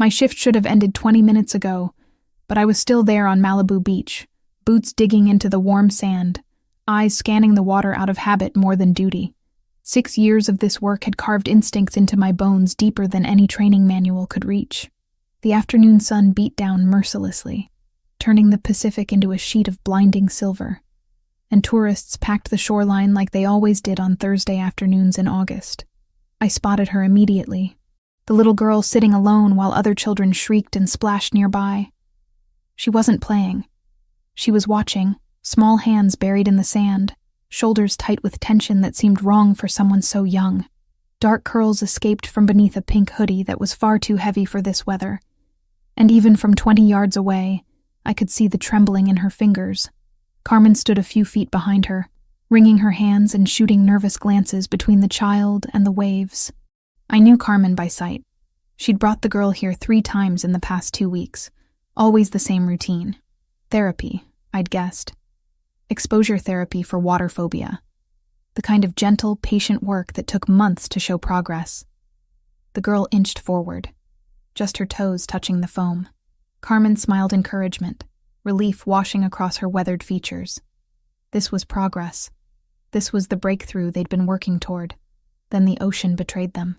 My shift should have ended 20 minutes ago, but I was still there on Malibu Beach, boots digging into the warm sand, eyes scanning the water out of habit more than duty. 6 years of this work had carved instincts into my bones deeper than any training manual could reach. The afternoon sun beat down mercilessly, turning the Pacific into a sheet of blinding silver, and tourists packed the shoreline like they always did on Thursday afternoons in August. I spotted her immediately, the little girl sitting alone while other children shrieked and splashed nearby. She wasn't playing. She was watching, small hands buried in the sand, shoulders tight with tension that seemed wrong for someone so young. Dark curls escaped from beneath a pink hoodie that was far too heavy for this weather, and even from 20 yards away, I could see the trembling in her fingers. Carmen stood a few feet behind her, wringing her hands and shooting nervous glances between the child and the waves. I knew Carmen by sight. She'd brought the girl here 3 times in the past 2 weeks, always the same routine. Therapy, I'd guessed. Exposure therapy for water phobia. The kind of gentle, patient work that took months to show progress. The girl inched forward, just her toes touching the foam. Carmen smiled encouragement, relief washing across her weathered features. This was progress. This was the breakthrough they'd been working toward. Then the ocean betrayed them.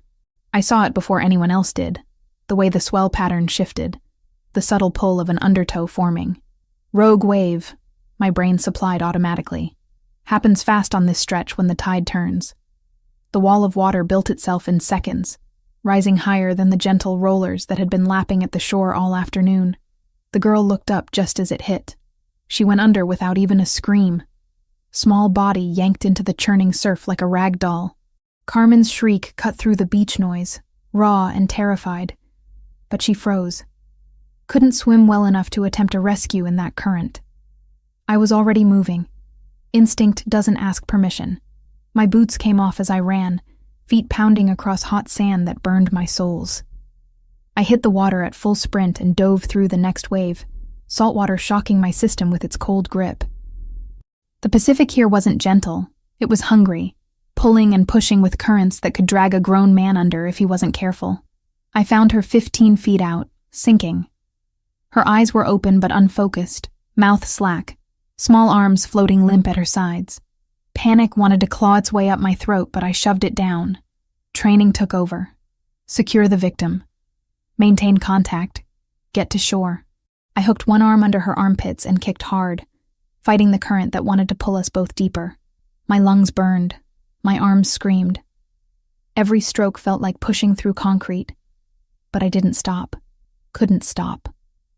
I saw it before anyone else did, the way the swell pattern shifted, the subtle pull of an undertow forming. Rogue wave, my brain supplied automatically. Happens fast on this stretch when the tide turns. The wall of water built itself in seconds, rising higher than the gentle rollers that had been lapping at the shore all afternoon. The girl looked up just as it hit. She went under without even a scream. Small body yanked into the churning surf like a rag doll. Carmen's shriek cut through the beach noise, raw and terrified. But she froze. Couldn't swim well enough to attempt a rescue in that current. I was already moving. Instinct doesn't ask permission. My boots came off as I ran, feet pounding across hot sand that burned my soles. I hit the water at full sprint and dove through the next wave, saltwater shocking my system with its cold grip. The Pacific here wasn't gentle. It was hungry, pulling and pushing with currents that could drag a grown man under if he wasn't careful. I found her 15 feet out, sinking. Her eyes were open but unfocused, mouth slack, small arms floating limp at her sides. Panic wanted to claw its way up my throat, but I shoved it down. Training took over. Secure the victim. Maintain contact. Get to shore. I hooked one arm under her armpits and kicked hard, fighting the current that wanted to pull us both deeper. My lungs burned. My arms screamed. Every stroke felt like pushing through concrete. But I didn't stop. Couldn't stop.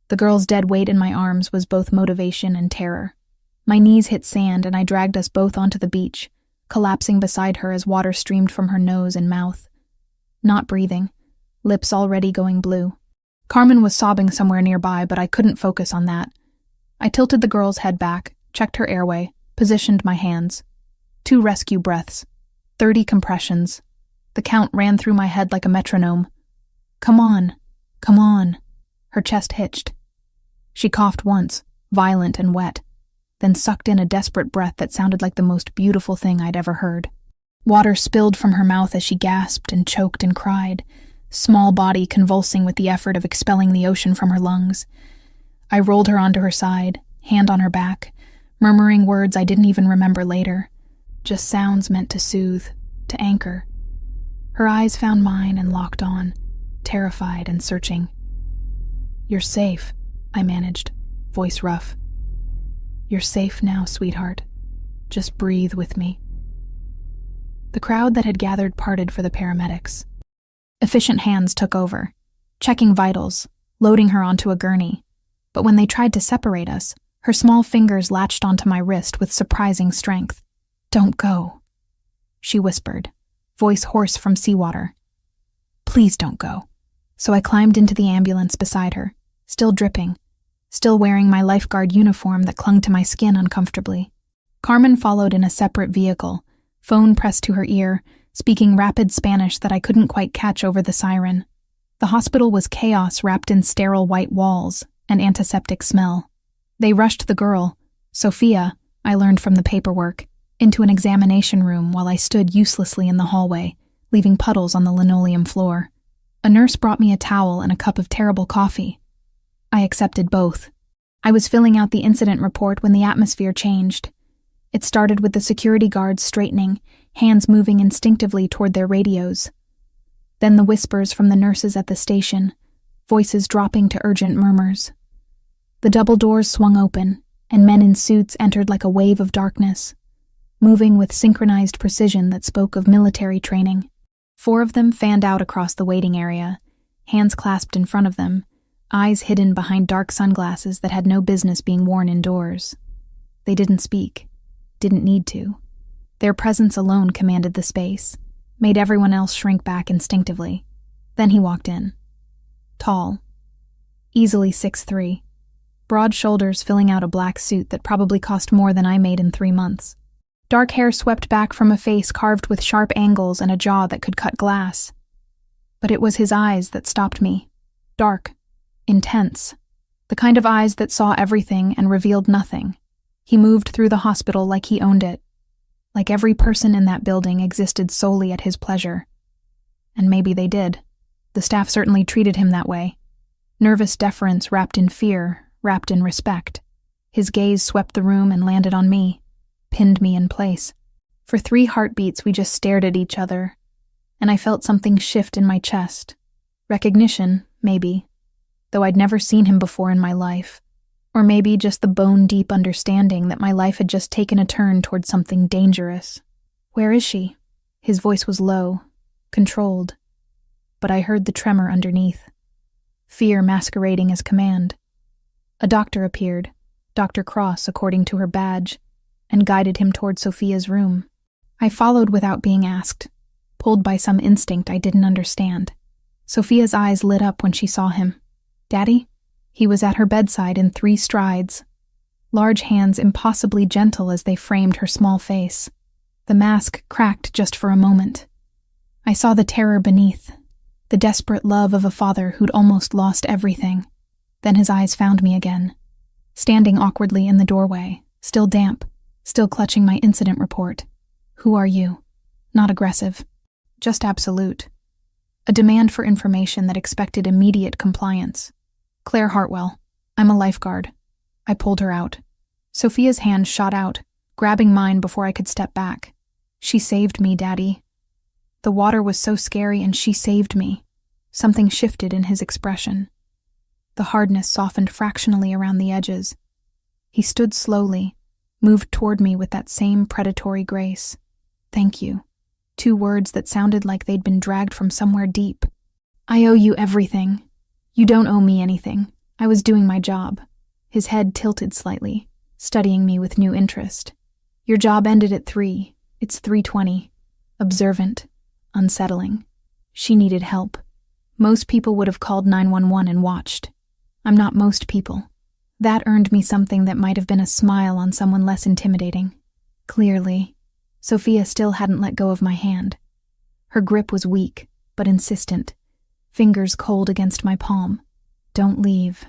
The girl's dead weight in my arms was both motivation and terror. My knees hit sand and I dragged us both onto the beach, collapsing beside her as water streamed from her nose and mouth. Not breathing, lips already going blue. Carmen was sobbing somewhere nearby, but I couldn't focus on that. I tilted the girl's head back, checked her airway, positioned my hands. 2 rescue breaths. 30 compressions. The count ran through my head like a metronome. Come on, come on. Her chest hitched. She coughed once, violent and wet, then sucked in a desperate breath that sounded like the most beautiful thing I'd ever heard. Water spilled from her mouth as she gasped and choked and cried, small body convulsing with the effort of expelling the ocean from her lungs. I rolled her onto her side, hand on her back, murmuring words I didn't even remember later, just sounds meant to soothe, to anchor. Her eyes found mine and locked on, terrified and searching. "You're safe," I managed, voice rough. "You're safe now, sweetheart. Just breathe with me." The crowd that had gathered parted for the paramedics. Efficient hands took over, checking vitals, loading her onto a gurney. But when they tried to separate us, her small fingers latched onto my wrist with surprising strength. "Don't go," she whispered, voice hoarse from seawater. "Please don't go." So I climbed into the ambulance beside her, still dripping, still wearing my lifeguard uniform that clung to my skin uncomfortably. Carmen followed in a separate vehicle, phone pressed to her ear, speaking rapid Spanish that I couldn't quite catch over the siren. The hospital was chaos wrapped in sterile white walls and antiseptic smell. They rushed the girl, Sophia, I learned from the paperwork, into an examination room while I stood uselessly in the hallway, leaving puddles on the linoleum floor. A nurse brought me a towel and a cup of terrible coffee. I accepted both. I was filling out the incident report when the atmosphere changed. It started with the security guards straightening, hands moving instinctively toward their radios. Then the whispers from the nurses at the station, voices dropping to urgent murmurs. The double doors swung open, and men in suits entered like a wave of darkness, moving with synchronized precision that spoke of military training. 4 of them fanned out across the waiting area, hands clasped in front of them, eyes hidden behind dark sunglasses that had no business being worn indoors. They didn't speak, didn't need to. Their presence alone commanded the space, made everyone else shrink back instinctively. Then he walked in. Tall, easily 6'3", broad shoulders filling out a black suit that probably cost more than I made in 3 months. Dark hair swept back from a face carved with sharp angles and a jaw that could cut glass. But it was his eyes that stopped me. Dark, intense, the kind of eyes that saw everything and revealed nothing. He moved through the hospital like he owned it, like every person in that building existed solely at his pleasure. And maybe they did. The staff certainly treated him that way. Nervous deference wrapped in fear, wrapped in respect. His gaze swept the room and landed on me, pinned me in place. For 3 heartbeats we just stared at each other, and I felt something shift in my chest. Recognition, maybe, though I'd never seen him before in my life. Or maybe just the bone-deep understanding that my life had just taken a turn towards something dangerous. "Where is she?" His voice was low, controlled, but I heard the tremor underneath. Fear masquerading as command. A doctor appeared, Dr. Cross according to her badge, and guided him toward Sophia's room. I followed without being asked, pulled by some instinct I didn't understand. Sophia's eyes lit up when she saw him. "Daddy?" He was at her bedside in 3 strides, large hands impossibly gentle as they framed her small face. The mask cracked just for a moment. I saw the terror beneath, the desperate love of a father who'd almost lost everything. Then his eyes found me again, standing awkwardly in the doorway, still damp, still clutching my incident report. "Who are you?" Not aggressive, just absolute. A demand for information that expected immediate compliance. "Claire Hartwell. I'm a lifeguard." I pulled her out. Sophia's hand shot out, grabbing mine before I could step back. "She saved me, Daddy." The water was so scary and she saved me. Something shifted in his expression. The hardness softened fractionally around the edges. He stood slowly, moved toward me with that same predatory grace. "Thank you." 2 words that sounded like they'd been dragged from somewhere deep. "I owe you everything." "You don't owe me anything. I was doing my job." His head tilted slightly, studying me with new interest. "Your job ended at 3. It's 3:20. Observant. Unsettling. She needed help. Most people would have called 911 and watched. I'm not most people." That earned me something that might have been a smile on someone less intimidating. Clearly, Sophia still hadn't let go of my hand. Her grip was weak, but insistent, fingers cold against my palm. "Don't leave.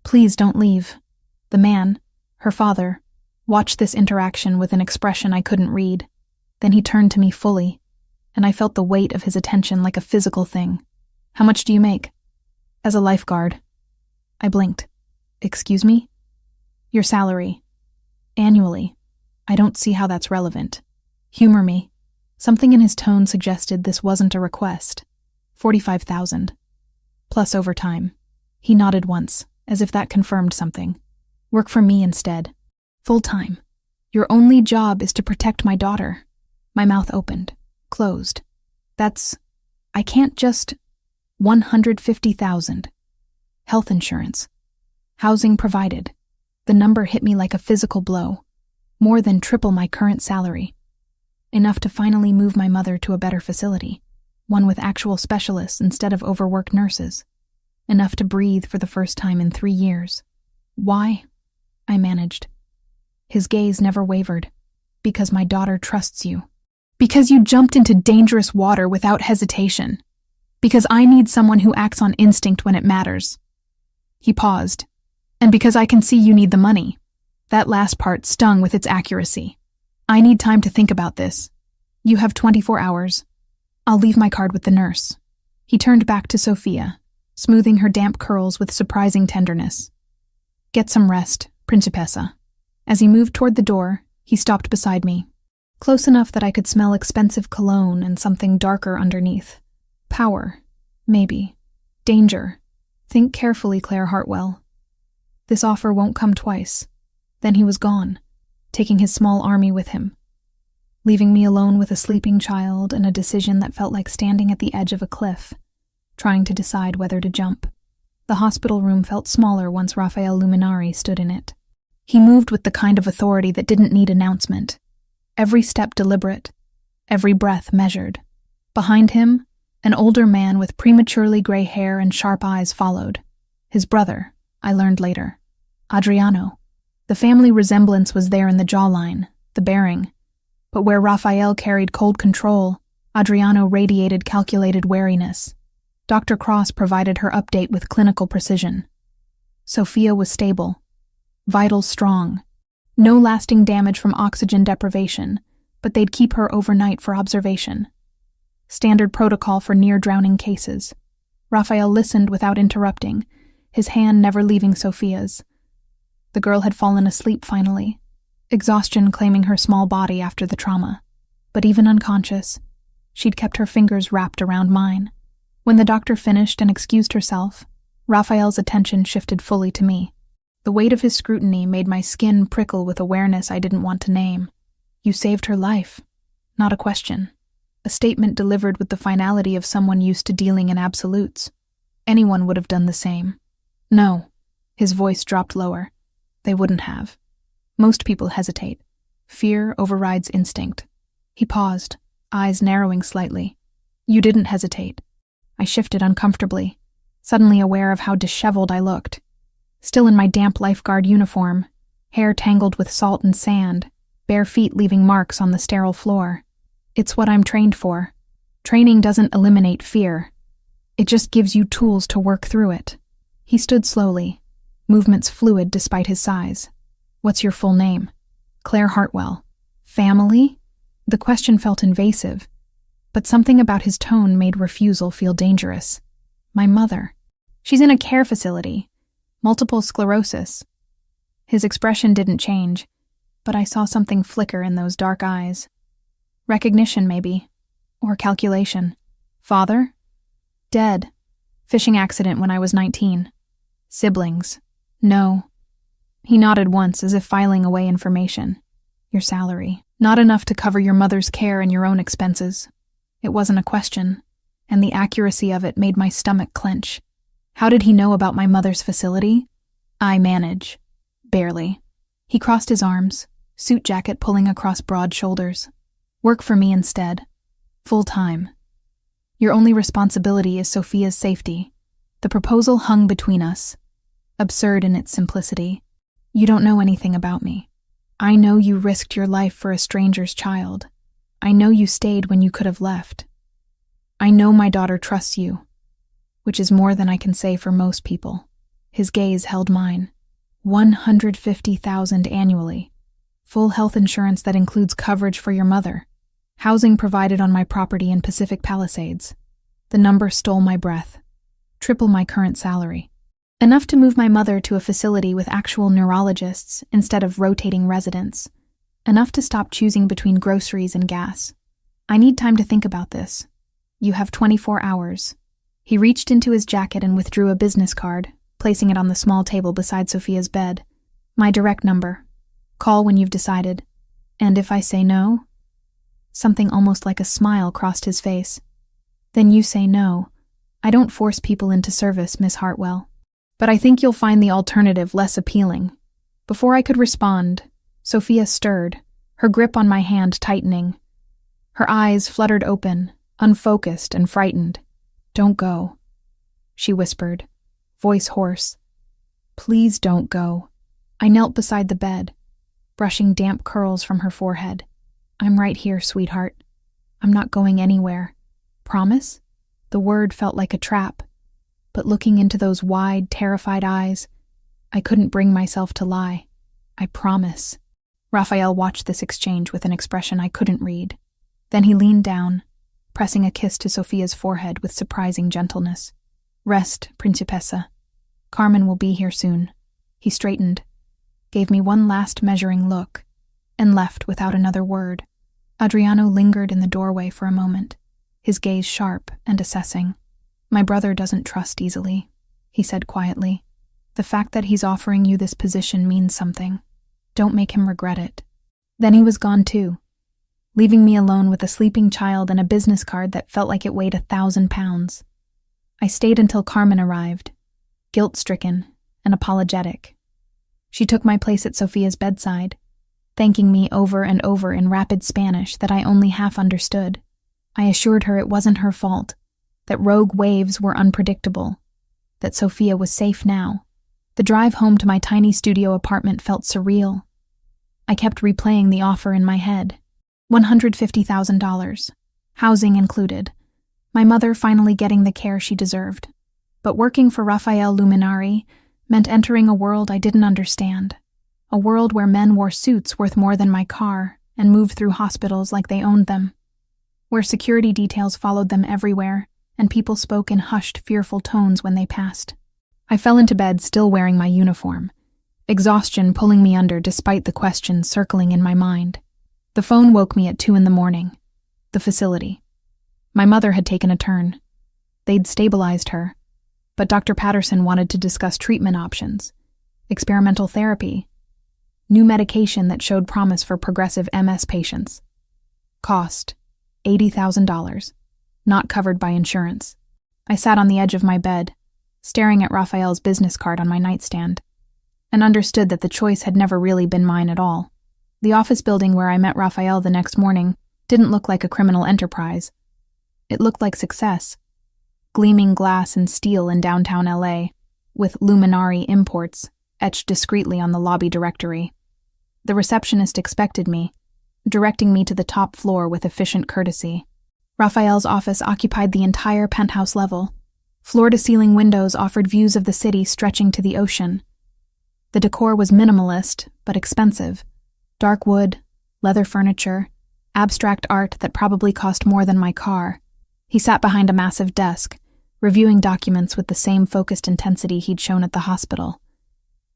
Please don't leave." The man, her father, watched this interaction with an expression I couldn't read. Then he turned to me fully, and I felt the weight of his attention like a physical thing. "How much do you make?" "As a lifeguard." I blinked. "Excuse me?" "Your salary." "Annually." "I don't see how that's relevant." "Humor me." Something in his tone suggested this wasn't a request. 45,000. Plus overtime. He nodded once, as if that confirmed something. "Work for me instead. Full-time. Your only job is to protect my daughter." My mouth opened, closed. I can't just... 150,000. Health insurance. Housing provided. The number hit me like a physical blow. More than triple my current salary. Enough to finally move my mother to a better facility. One with actual specialists instead of overworked nurses. Enough to breathe for the first time in 3 years. "Why?" I managed. His gaze never wavered. "Because my daughter trusts you. Because you jumped into dangerous water without hesitation. Because I need someone who acts on instinct when it matters." He paused. "And because I can see you need the money." That last part stung with its accuracy. "I need time to think about this. You have 24 hours. I'll leave my card with the nurse." He turned back to Sophia, smoothing her damp curls with surprising tenderness. "Get some rest, Principessa." As he moved toward the door, he stopped beside me, close enough that I could smell expensive cologne and something darker underneath. Power, maybe. Danger. Think carefully, Claire Hartwell. This offer won't come twice. Then he was gone, taking his small army with him, leaving me alone with a sleeping child and a decision that felt like standing at the edge of a cliff, trying to decide whether to jump. The hospital room felt smaller once Raphael Luminari stood in it. He moved with the kind of authority that didn't need announcement. Every step deliberate, every breath measured. Behind him, an older man with prematurely gray hair and sharp eyes followed. His brother, I learned later. Adriano. The family resemblance was there in the jawline, the bearing. But where Raphael carried cold control, Adriano radiated calculated wariness. Dr. Cross provided her update with clinical precision. Sophia was stable, vitals strong. No lasting damage from oxygen deprivation, but they'd keep her overnight for observation. Standard protocol for near-drowning cases. Raphael listened without interrupting, his hand never leaving Sophia's. The girl had fallen asleep finally, exhaustion claiming her small body after the trauma. But even unconscious, she'd kept her fingers wrapped around mine. When the doctor finished and excused herself, Raphael's attention shifted fully to me. The weight of his scrutiny made my skin prickle with awareness I didn't want to name. "You saved her life." Not a question. A statement delivered with the finality of someone used to dealing in absolutes. Anyone would have done the same. "No." His voice dropped lower. "They wouldn't have. Most people hesitate. Fear overrides instinct." He paused, eyes narrowing slightly. "You didn't hesitate." I shifted uncomfortably, suddenly aware of how disheveled I looked. Still in my damp lifeguard uniform, hair tangled with salt and sand, bare feet leaving marks on the sterile floor. It's what I'm trained for. Training doesn't eliminate fear. It just gives you tools to work through it. He stood slowly, movements fluid despite his size. "What's your full name?" "Claire Hartwell." "Family?" The question felt invasive, but something about his tone made refusal feel dangerous. "My mother. She's in a care facility. Multiple sclerosis." His expression didn't change, but I saw something flicker in those dark eyes. Recognition, maybe. Or calculation. "Father?" "Dead. Fishing accident when I was 19. "Siblings?" "No." He nodded once, as if filing away information. "Your salary. Not enough to cover your mother's care and your own expenses." It wasn't a question, and the accuracy of it made my stomach clench. How did he know about my mother's facility? "I manage." "Barely." He crossed his arms, suit jacket pulling across broad shoulders. "Work for me instead. Full time. Your only responsibility is Sophia's safety." The proposal hung between us, absurd in its simplicity. "You don't know anything about me. I know you risked your life for a stranger's child. I know you stayed when you could have left. I know my daughter trusts you, which is more than I can say for most people." His gaze held mine. $150,000 annually. Full health insurance that includes coverage for your mother. Housing provided on my property in Pacific Palisades. The number stole my breath. Triple my current salary. Enough to move my mother to a facility with actual neurologists instead of rotating residents. Enough to stop choosing between groceries and gas. "I need time to think about this. You have 24 hours. He reached into his jacket and withdrew a business card, placing it on the small table beside Sophia's bed. "My direct number. Call when you've decided. And if I say no?" Something almost like a smile crossed his face. "Then you say no. I don't force people into service, Miss Hartwell. But I think you'll find the alternative less appealing." Before I could respond, Sophia stirred, her grip on my hand tightening. Her eyes fluttered open, unfocused and frightened. "Don't go," she whispered, voice hoarse. "Please don't go." I knelt beside the bed, brushing damp curls from her forehead. "I'm right here, sweetheart. I'm not going anywhere. Promise?" The word felt like a trap, but looking into those wide, terrified eyes, I couldn't bring myself to lie. "I promise." Raphael watched this exchange with an expression I couldn't read. Then he leaned down, pressing a kiss to Sophia's forehead with surprising gentleness. Rest, Principessa. Carmen will be here soon. He straightened, gave me one last measuring look, and left without another word. Adriano lingered in the doorway for a moment, his gaze sharp and assessing. My brother doesn't trust easily, he said quietly. The fact that he's offering you this position means something. Don't make him regret it. Then he was gone too, leaving me alone with a sleeping child and a business card that felt like it weighed 1,000 pounds. I stayed until Carmen arrived, guilt-stricken and apologetic. She took my place at Sophia's bedside, thanking me over and over in rapid Spanish that I only half understood. I assured her it wasn't her fault, that rogue waves were unpredictable, that Sophia was safe now. The drive home to my tiny studio apartment felt surreal. I kept replaying the offer in my head. $150,000, housing included. My mother finally getting the care she deserved. But working for Rafael Luminari meant entering a world I didn't understand. A world where men wore suits worth more than my car and moved through hospitals like they owned them. Where security details followed them everywhere and people spoke in hushed, fearful tones when they passed. I fell into bed still wearing my uniform, exhaustion pulling me under despite the questions circling in my mind. The phone woke me at 2 a.m. The facility. My mother had taken a turn. They'd stabilized her, but Dr. Patterson wanted to discuss treatment options, experimental therapy, new medication that showed promise for progressive MS patients. Cost, $80,000, not covered by insurance. I sat on the edge of my bed, staring at Raphael's business card on my nightstand, and understood that the choice had never really been mine at all. The office building where I met Raphael the next morning didn't look like a criminal enterprise. It looked like success. Gleaming glass and steel in downtown LA, with Luminari Imports etched discreetly on the lobby directory. The receptionist expected me, directing me to the top floor with efficient courtesy. Raphael's office occupied the entire penthouse level. Floor-to-ceiling windows offered views of the city stretching to the ocean. The decor was minimalist, but expensive. Dark wood, leather furniture, abstract art that probably cost more than my car. He sat behind a massive desk, reviewing documents with the same focused intensity he'd shown at the hospital.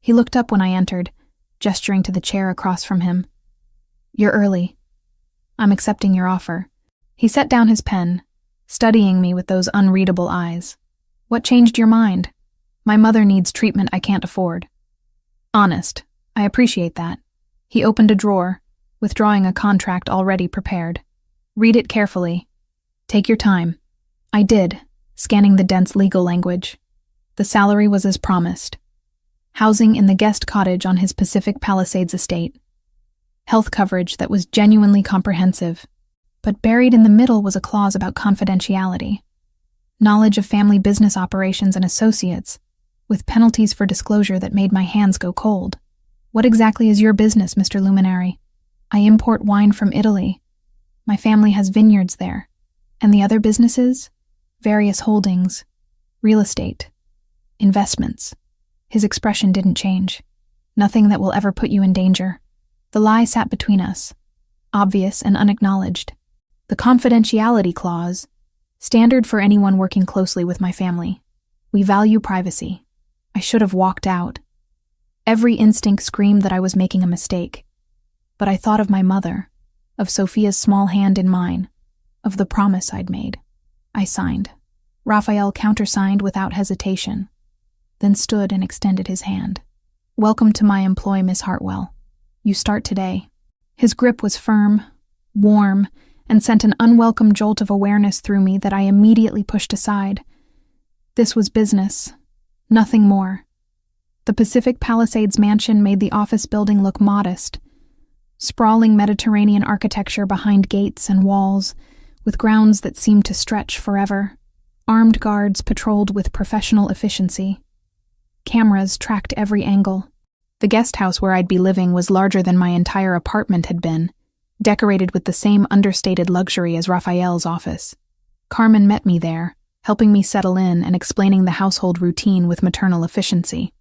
He looked up when I entered, gesturing to the chair across from him. "You're early. I'm accepting your offer." He set down his pen, studying me with those unreadable eyes. "What changed your mind?" "My mother needs treatment I can't afford." "Honest. I appreciate that." He opened a drawer, withdrawing a contract already prepared. "Read it carefully. Take your time." I did, scanning the dense legal language. The salary was as promised. Housing in the guest cottage on his Pacific Palisades estate. Health coverage that was genuinely comprehensive. But buried in the middle was a clause about confidentiality. Knowledge of family business operations and associates, with penalties for disclosure that made my hands go cold. "What exactly is your business, Mr. Luminari?" "I import wine from Italy. My family has vineyards there. And the other businesses? Various holdings, real estate, investments." His expression didn't change. "Nothing that will ever put you in danger." The lie sat between us, obvious and unacknowledged. The confidentiality clause, standard for anyone working closely with my family. We value privacy. I should have walked out. Every instinct screamed that I was making a mistake. But I thought of my mother, of Sophia's small hand in mine, of the promise I'd made. I signed. Raphael countersigned without hesitation, then stood and extended his hand. "Welcome to my employ, Miss Hartwell. You start today." His grip was firm, warm, and sent an unwelcome jolt of awareness through me that I immediately pushed aside. This was business, nothing more. The Pacific Palisades mansion made the office building look modest. Sprawling Mediterranean architecture behind gates and walls, with grounds that seemed to stretch forever. Armed guards patrolled with professional efficiency. Cameras tracked every angle. The guest house where I'd be living was larger than my entire apartment had been, decorated with the same understated luxury as Raphael's office. Carmen met me there, helping me settle in and explaining the household routine with maternal efficiency.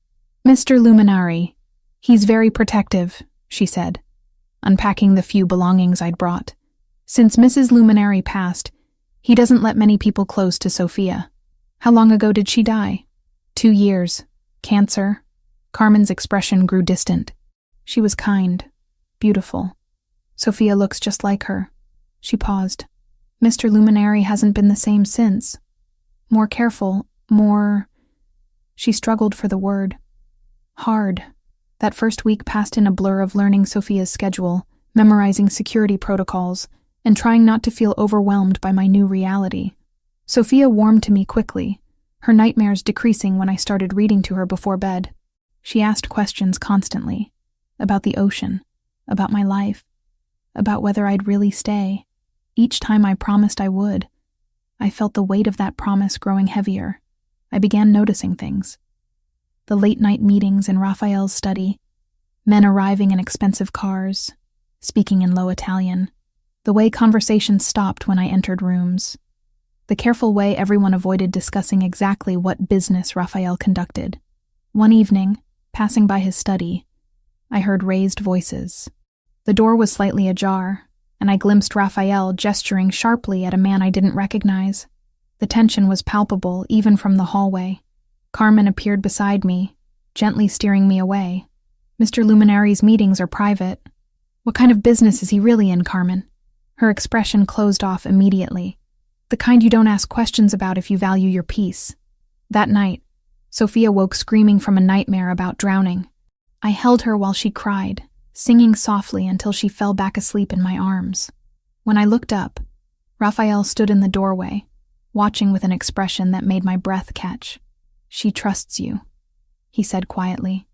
"Mr. Luminari, he's very protective," she said, unpacking the few belongings I'd brought. "Since Mrs. Luminari passed, He doesn't let many people close to Sophia. How long ago did she die? 2 years. Cancer. Carmen's expression grew distant. She was kind, beautiful. Sophia looks just like her. She paused. Mr. Luminary hasn't been the same since. More careful, more... She struggled for the word. Hard. That first week passed in a blur of learning Sophia's schedule, memorizing security protocols, and trying not to feel overwhelmed by my new reality. Sophia warmed to me quickly, her nightmares decreasing when I started reading to her before bed. She asked questions constantly, about the ocean, about my life, about whether I'd really stay. Each time I promised I would, I felt the weight of that promise growing heavier. I began noticing things. The late-night meetings in Raphael's study, men arriving in expensive cars, speaking in low Italian, the way conversations stopped when I entered rooms, the careful way everyone avoided discussing exactly what business Raphael conducted. One evening, passing by his study, I heard raised voices. The door was slightly ajar, and I glimpsed Raphael gesturing sharply at a man I didn't recognize. The tension was palpable even from the hallway. Carmen appeared beside me, gently steering me away. Mr. Luminary's meetings are private. What kind of business is he really in, Carmen? Her expression closed off immediately. The kind you don't ask questions about if you value your peace. That night, Sophia woke screaming from a nightmare about drowning. I held her while she cried, singing softly until she fell back asleep in my arms. When I looked up, Raphael stood in the doorway, watching with an expression that made my breath catch. She trusts you, he said quietly.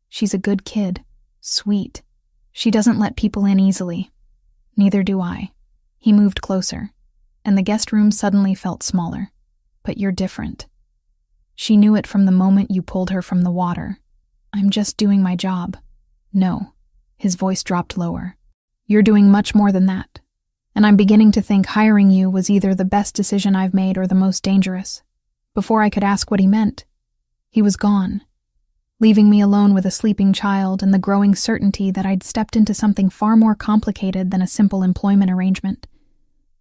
She's a good kid, sweet. She doesn't let people in easily. Neither do I. He moved closer, and the guest room suddenly felt smaller. But you're different. She knew it from the moment you pulled her from the water. I'm just doing my job. No. His voice dropped lower. You're doing much more than that. And I'm beginning to think hiring you was either the best decision I've made or the most dangerous. Before I could ask what he meant, he was gone, leaving me alone with a sleeping child and the growing certainty that I'd stepped into something far more complicated than a simple employment arrangement.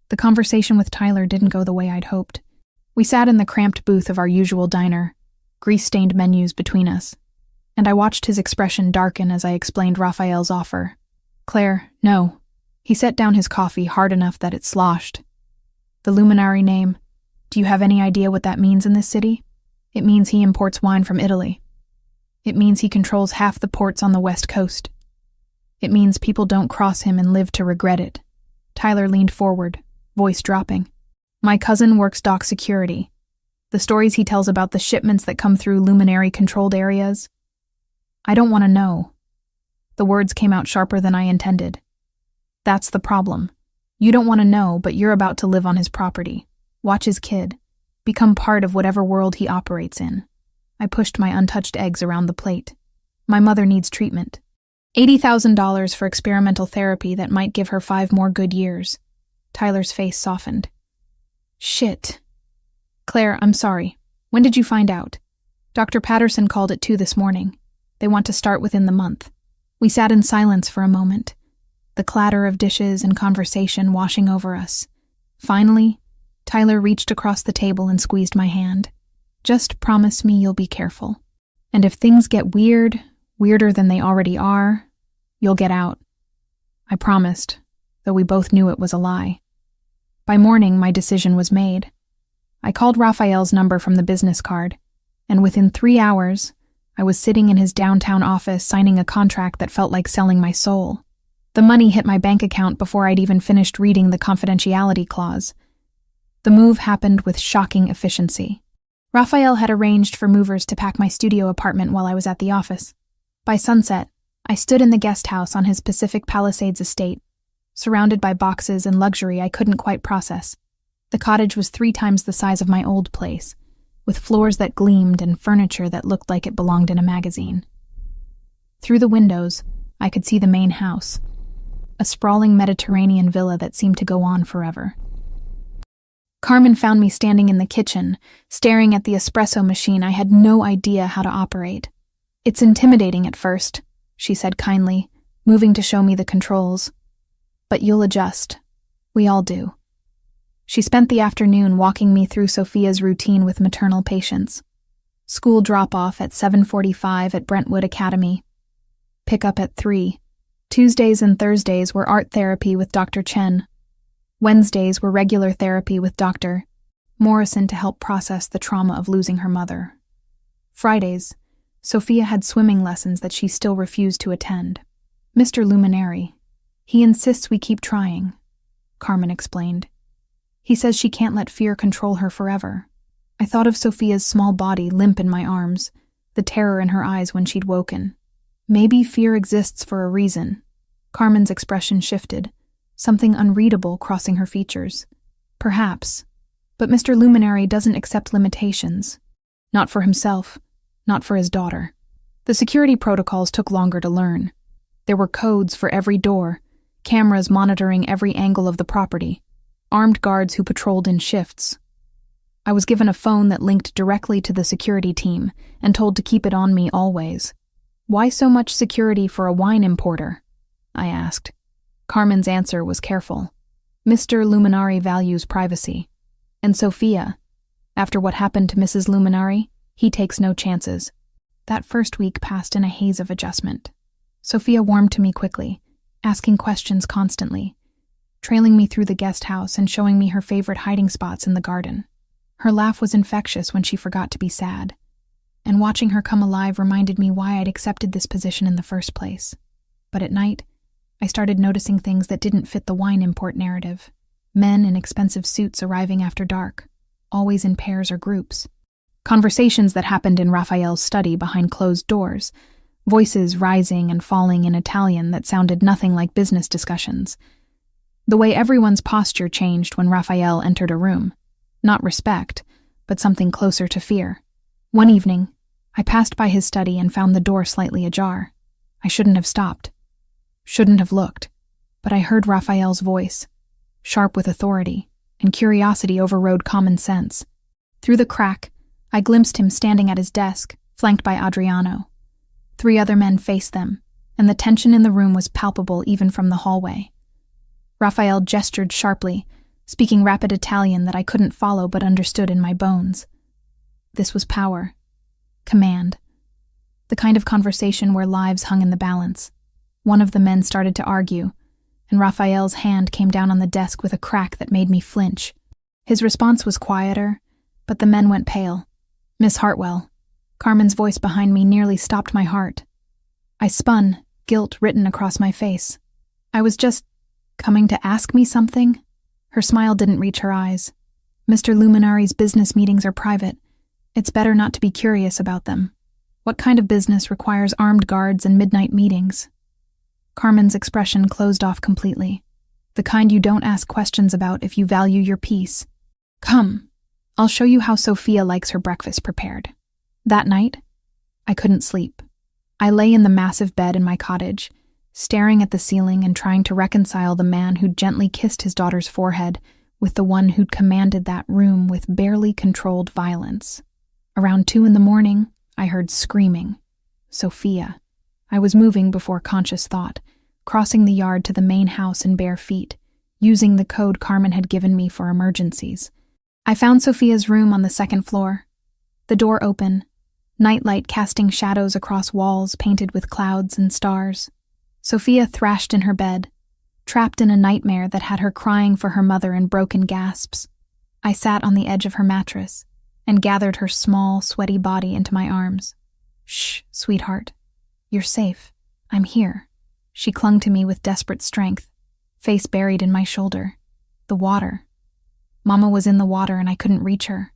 The conversation with Tyler didn't go the way I'd hoped. We sat in the cramped booth of our usual diner, grease-stained menus between us, and I watched his expression darken as I explained Raphael's offer. Claire, no. He set down his coffee hard enough that it sloshed. The Luminary name, do you have any idea what that means in this city? It means he imports wine from Italy. It means he controls half the ports on the West Coast. It means people don't cross him and live to regret it. Tyler leaned forward, voice dropping. My cousin works dock security. The stories he tells about the shipments that come through Luminary-controlled areas. I don't want to know. The words came out sharper than I intended. That's the problem. You don't want to know, but you're about to live on his property. Watch his kid. Become part of whatever world he operates in. I pushed my untouched eggs around the plate. My mother needs treatment. $80,000 for experimental therapy that might give her 5 more good years. Tyler's face softened. Shit. Claire, I'm sorry. When did you find out? Dr. Patterson called at 2 this morning. They want to start within the month. We sat in silence for a moment, the clatter of dishes and conversation washing over us. Finally, Tyler reached across the table and squeezed my hand. Just promise me you'll be careful. And if things get weird, weirder than they already are, you'll get out. I promised, though we both knew it was a lie. By morning, my decision was made. I called Raphael's number from the business card, and within 3 hours, I was sitting in his downtown office signing a contract that felt like selling my soul. The money hit my bank account before I'd even finished reading the confidentiality clause. The move happened with shocking efficiency. Raphael had arranged for movers to pack my studio apartment while I was at the office. By sunset, I stood in the guest house on his Pacific Palisades estate, surrounded by boxes and luxury I couldn't quite process. The cottage was 3 times the size of my old place, with floors that gleamed and furniture that looked like it belonged in a magazine. Through the windows, I could see the main house, a sprawling Mediterranean villa that seemed to go on forever. Carmen found me standing in the kitchen, staring at the espresso machine I had no idea how to operate. It's intimidating at first, she said kindly, moving to show me the controls. But you'll adjust. We all do. She spent the afternoon walking me through Sophia's routine with maternal patience. School drop-off at 7:45 at Brentwood Academy. Pick up at 3. Tuesdays and Thursdays were art therapy with Dr. Chen. Wednesdays were regular therapy with Dr. Morrison to help process the trauma of losing her mother. Fridays, Sophia had swimming lessons that she still refused to attend. Mr. Luminary, he insists we keep trying, Carmen explained. He says she can't let fear control her forever. I thought of Sophia's small body limp in my arms, the terror in her eyes when she'd woken. Maybe fear exists for a reason. Carmen's expression shifted, something unreadable crossing her features. Perhaps. But Mr. Luminary doesn't accept limitations. Not for himself, not for his daughter. The security protocols took longer to learn. There were codes for every door, cameras monitoring every angle of the property, armed guards who patrolled in shifts. I was given a phone that linked directly to the security team and told to keep it on me always. Why so much security for a wine importer? I asked. Carmen's answer was careful. Mr. Luminary values privacy. And Sophia, after what happened to Mrs. Luminary, he takes no chances. That first week passed in a haze of adjustment. Sophia warmed to me quickly, asking questions constantly, trailing me through the guest house and showing me her favorite hiding spots in the garden. Her laugh was infectious when she forgot to be sad, and watching her come alive reminded me why I'd accepted this position in the first place. But at night, I started noticing things that didn't fit the wine import narrative. Men in expensive suits arriving after dark, always in pairs or groups. Conversations that happened in Raphael's study behind closed doors, voices rising and falling in Italian that sounded nothing like business discussions. The way everyone's posture changed when Raphael entered a room. Not respect, but something closer to fear. One evening, I passed by his study and found the door slightly ajar. I shouldn't have stopped. Shouldn't have looked. But I heard Raphael's voice, sharp with authority, and curiosity overrode common sense. Through the crack, I glimpsed him standing at his desk, flanked by Adriano. 3 other men faced them, and the tension in the room was palpable even from the hallway. Raphael gestured sharply, speaking rapid Italian that I couldn't follow but understood in my bones. This was power. Command. The kind of conversation where lives hung in the balance. One of the men started to argue, and Raphael's hand came down on the desk with a crack that made me flinch. His response was quieter, but the men went pale. Miss Hartwell. Carmen's voice behind me nearly stopped my heart. I spun, guilt written across my face. I was just coming to ask me something? Her smile didn't reach her eyes. Mr. Luminary's business meetings are private. It's better not to be curious about them. What kind of business requires armed guards and midnight meetings? Carmen's expression closed off completely. The kind you don't ask questions about if you value your peace. Come, I'll show you how Sophia likes her breakfast prepared. That night, I couldn't sleep. I lay in the massive bed in my cottage, staring at the ceiling and trying to reconcile the man who'd gently kissed his daughter's forehead with the one who'd commanded that room with barely controlled violence. Around 2 a.m, I heard screaming. Sophia. I was moving before conscious thought, crossing the yard to the main house in bare feet, using the code Carmen had given me for emergencies. I found Sophia's room on the 2nd floor. The door open, nightlight casting shadows across walls painted with clouds and stars. Sophia thrashed in her bed, trapped in a nightmare that had her crying for her mother in broken gasps. I sat on the edge of her mattress and gathered her small, sweaty body into my arms. Shh, sweetheart. You're safe. I'm here. She clung to me with desperate strength, face buried in my shoulder. The water. Mama was in the water and I couldn't reach her.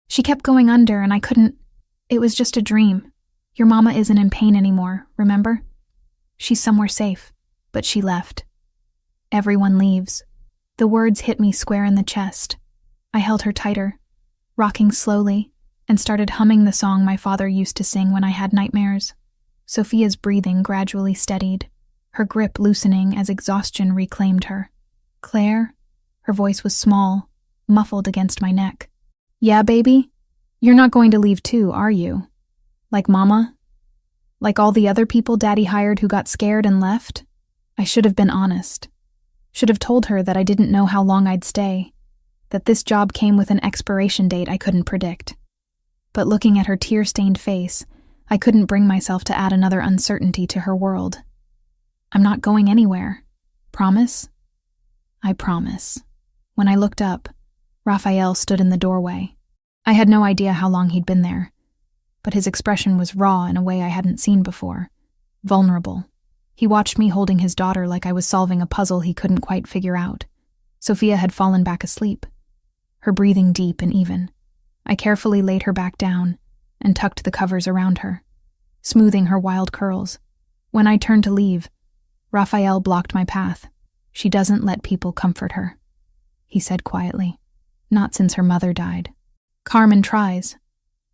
She kept going under and I couldn't. It was just a dream. Your mama isn't in pain anymore, remember? She's somewhere safe, but she left. Everyone leaves. The words hit me square in the chest. I held her tighter, rocking slowly, and started humming the song my father used to sing when I had nightmares. Sophia's breathing gradually steadied, her grip loosening as exhaustion reclaimed her. Claire? Her voice was small, muffled against my neck. Yeah, baby? You're not going to leave too, are you? Like Mama? Like all the other people Daddy hired who got scared and left? I should have been honest. Should have told her that I didn't know how long I'd stay. that this job came with an expiration date I couldn't predict. But looking at her tear-stained face, I couldn't bring myself to add another uncertainty to her world. I'm not going anywhere. Promise? I promise. When I looked up, Raphael stood in the doorway. I had no idea how long he'd been there, but his expression was raw in a way I hadn't seen before. Vulnerable. He watched me holding his daughter like I was solving a puzzle he couldn't quite figure out. Sophia had fallen back asleep, her breathing deep and even. I carefully laid her back down and tucked the covers around her, smoothing her wild curls. When I turned to leave, Raphael blocked my path. She doesn't let people comfort her, he said quietly. Not since her mother died. Carmen tries,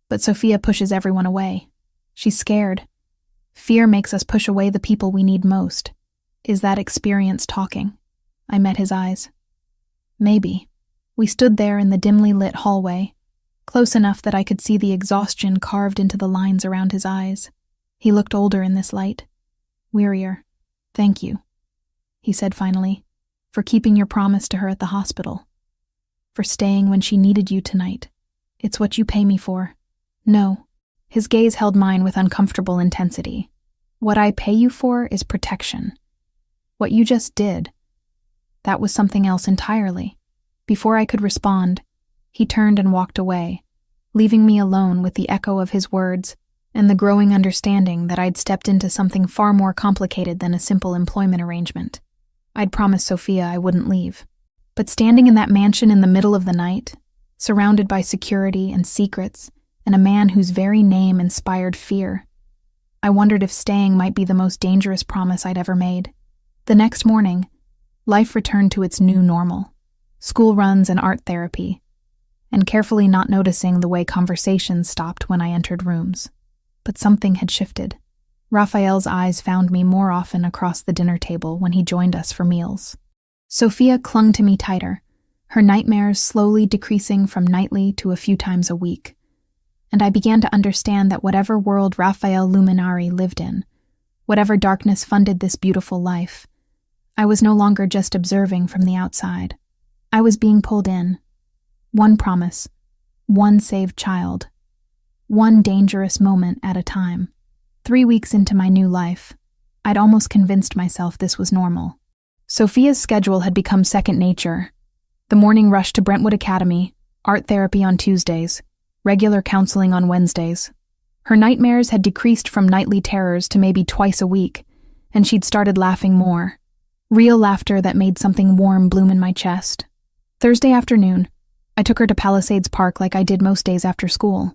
but Sophia pushes everyone away. She's scared. Fear makes us push away the people we need most. Is that experience talking? I met his eyes. Maybe. We stood there in the dimly lit hallway, close enough that I could see the exhaustion carved into the lines around his eyes. He looked older in this light, wearier. Thank you, he said finally, for keeping your promise to her at the hospital. For staying when she needed you tonight. It's what you pay me for. No. His gaze held mine with uncomfortable intensity. What I pay you for is protection. What you just did, that was something else entirely. Before I could respond, he turned and walked away, leaving me alone with the echo of his words and the growing understanding that I'd stepped into something far more complicated than a simple employment arrangement. I'd promised Sophia I wouldn't leave. But standing in that mansion in the middle of the night, surrounded by security and secrets, and a man whose very name inspired fear, I wondered if staying might be the most dangerous promise I'd ever made. The next morning, life returned to its new normal. School runs and art therapy, and carefully not noticing the way conversations stopped when I entered rooms. But something had shifted. Raphael's eyes found me more often across the dinner table when he joined us for meals. Sophia clung to me tighter, her nightmares slowly decreasing from nightly to a few times a week. And I began to understand that whatever world Raphael Luminari lived in, whatever darkness funded this beautiful life, I was no longer just observing from the outside. I was being pulled in. One promise, one saved child, one dangerous moment at a time. 3 weeks into my new life, I'd almost convinced myself this was normal. Sophia's schedule had become second nature. The morning rush to Brentwood Academy, art therapy on Tuesdays, regular counseling on Wednesdays. Her nightmares had decreased from nightly terrors to maybe twice a week, and she'd started laughing more. Real laughter that made something warm bloom in my chest. Thursday afternoon, I took her to Palisades Park like I did most days after school.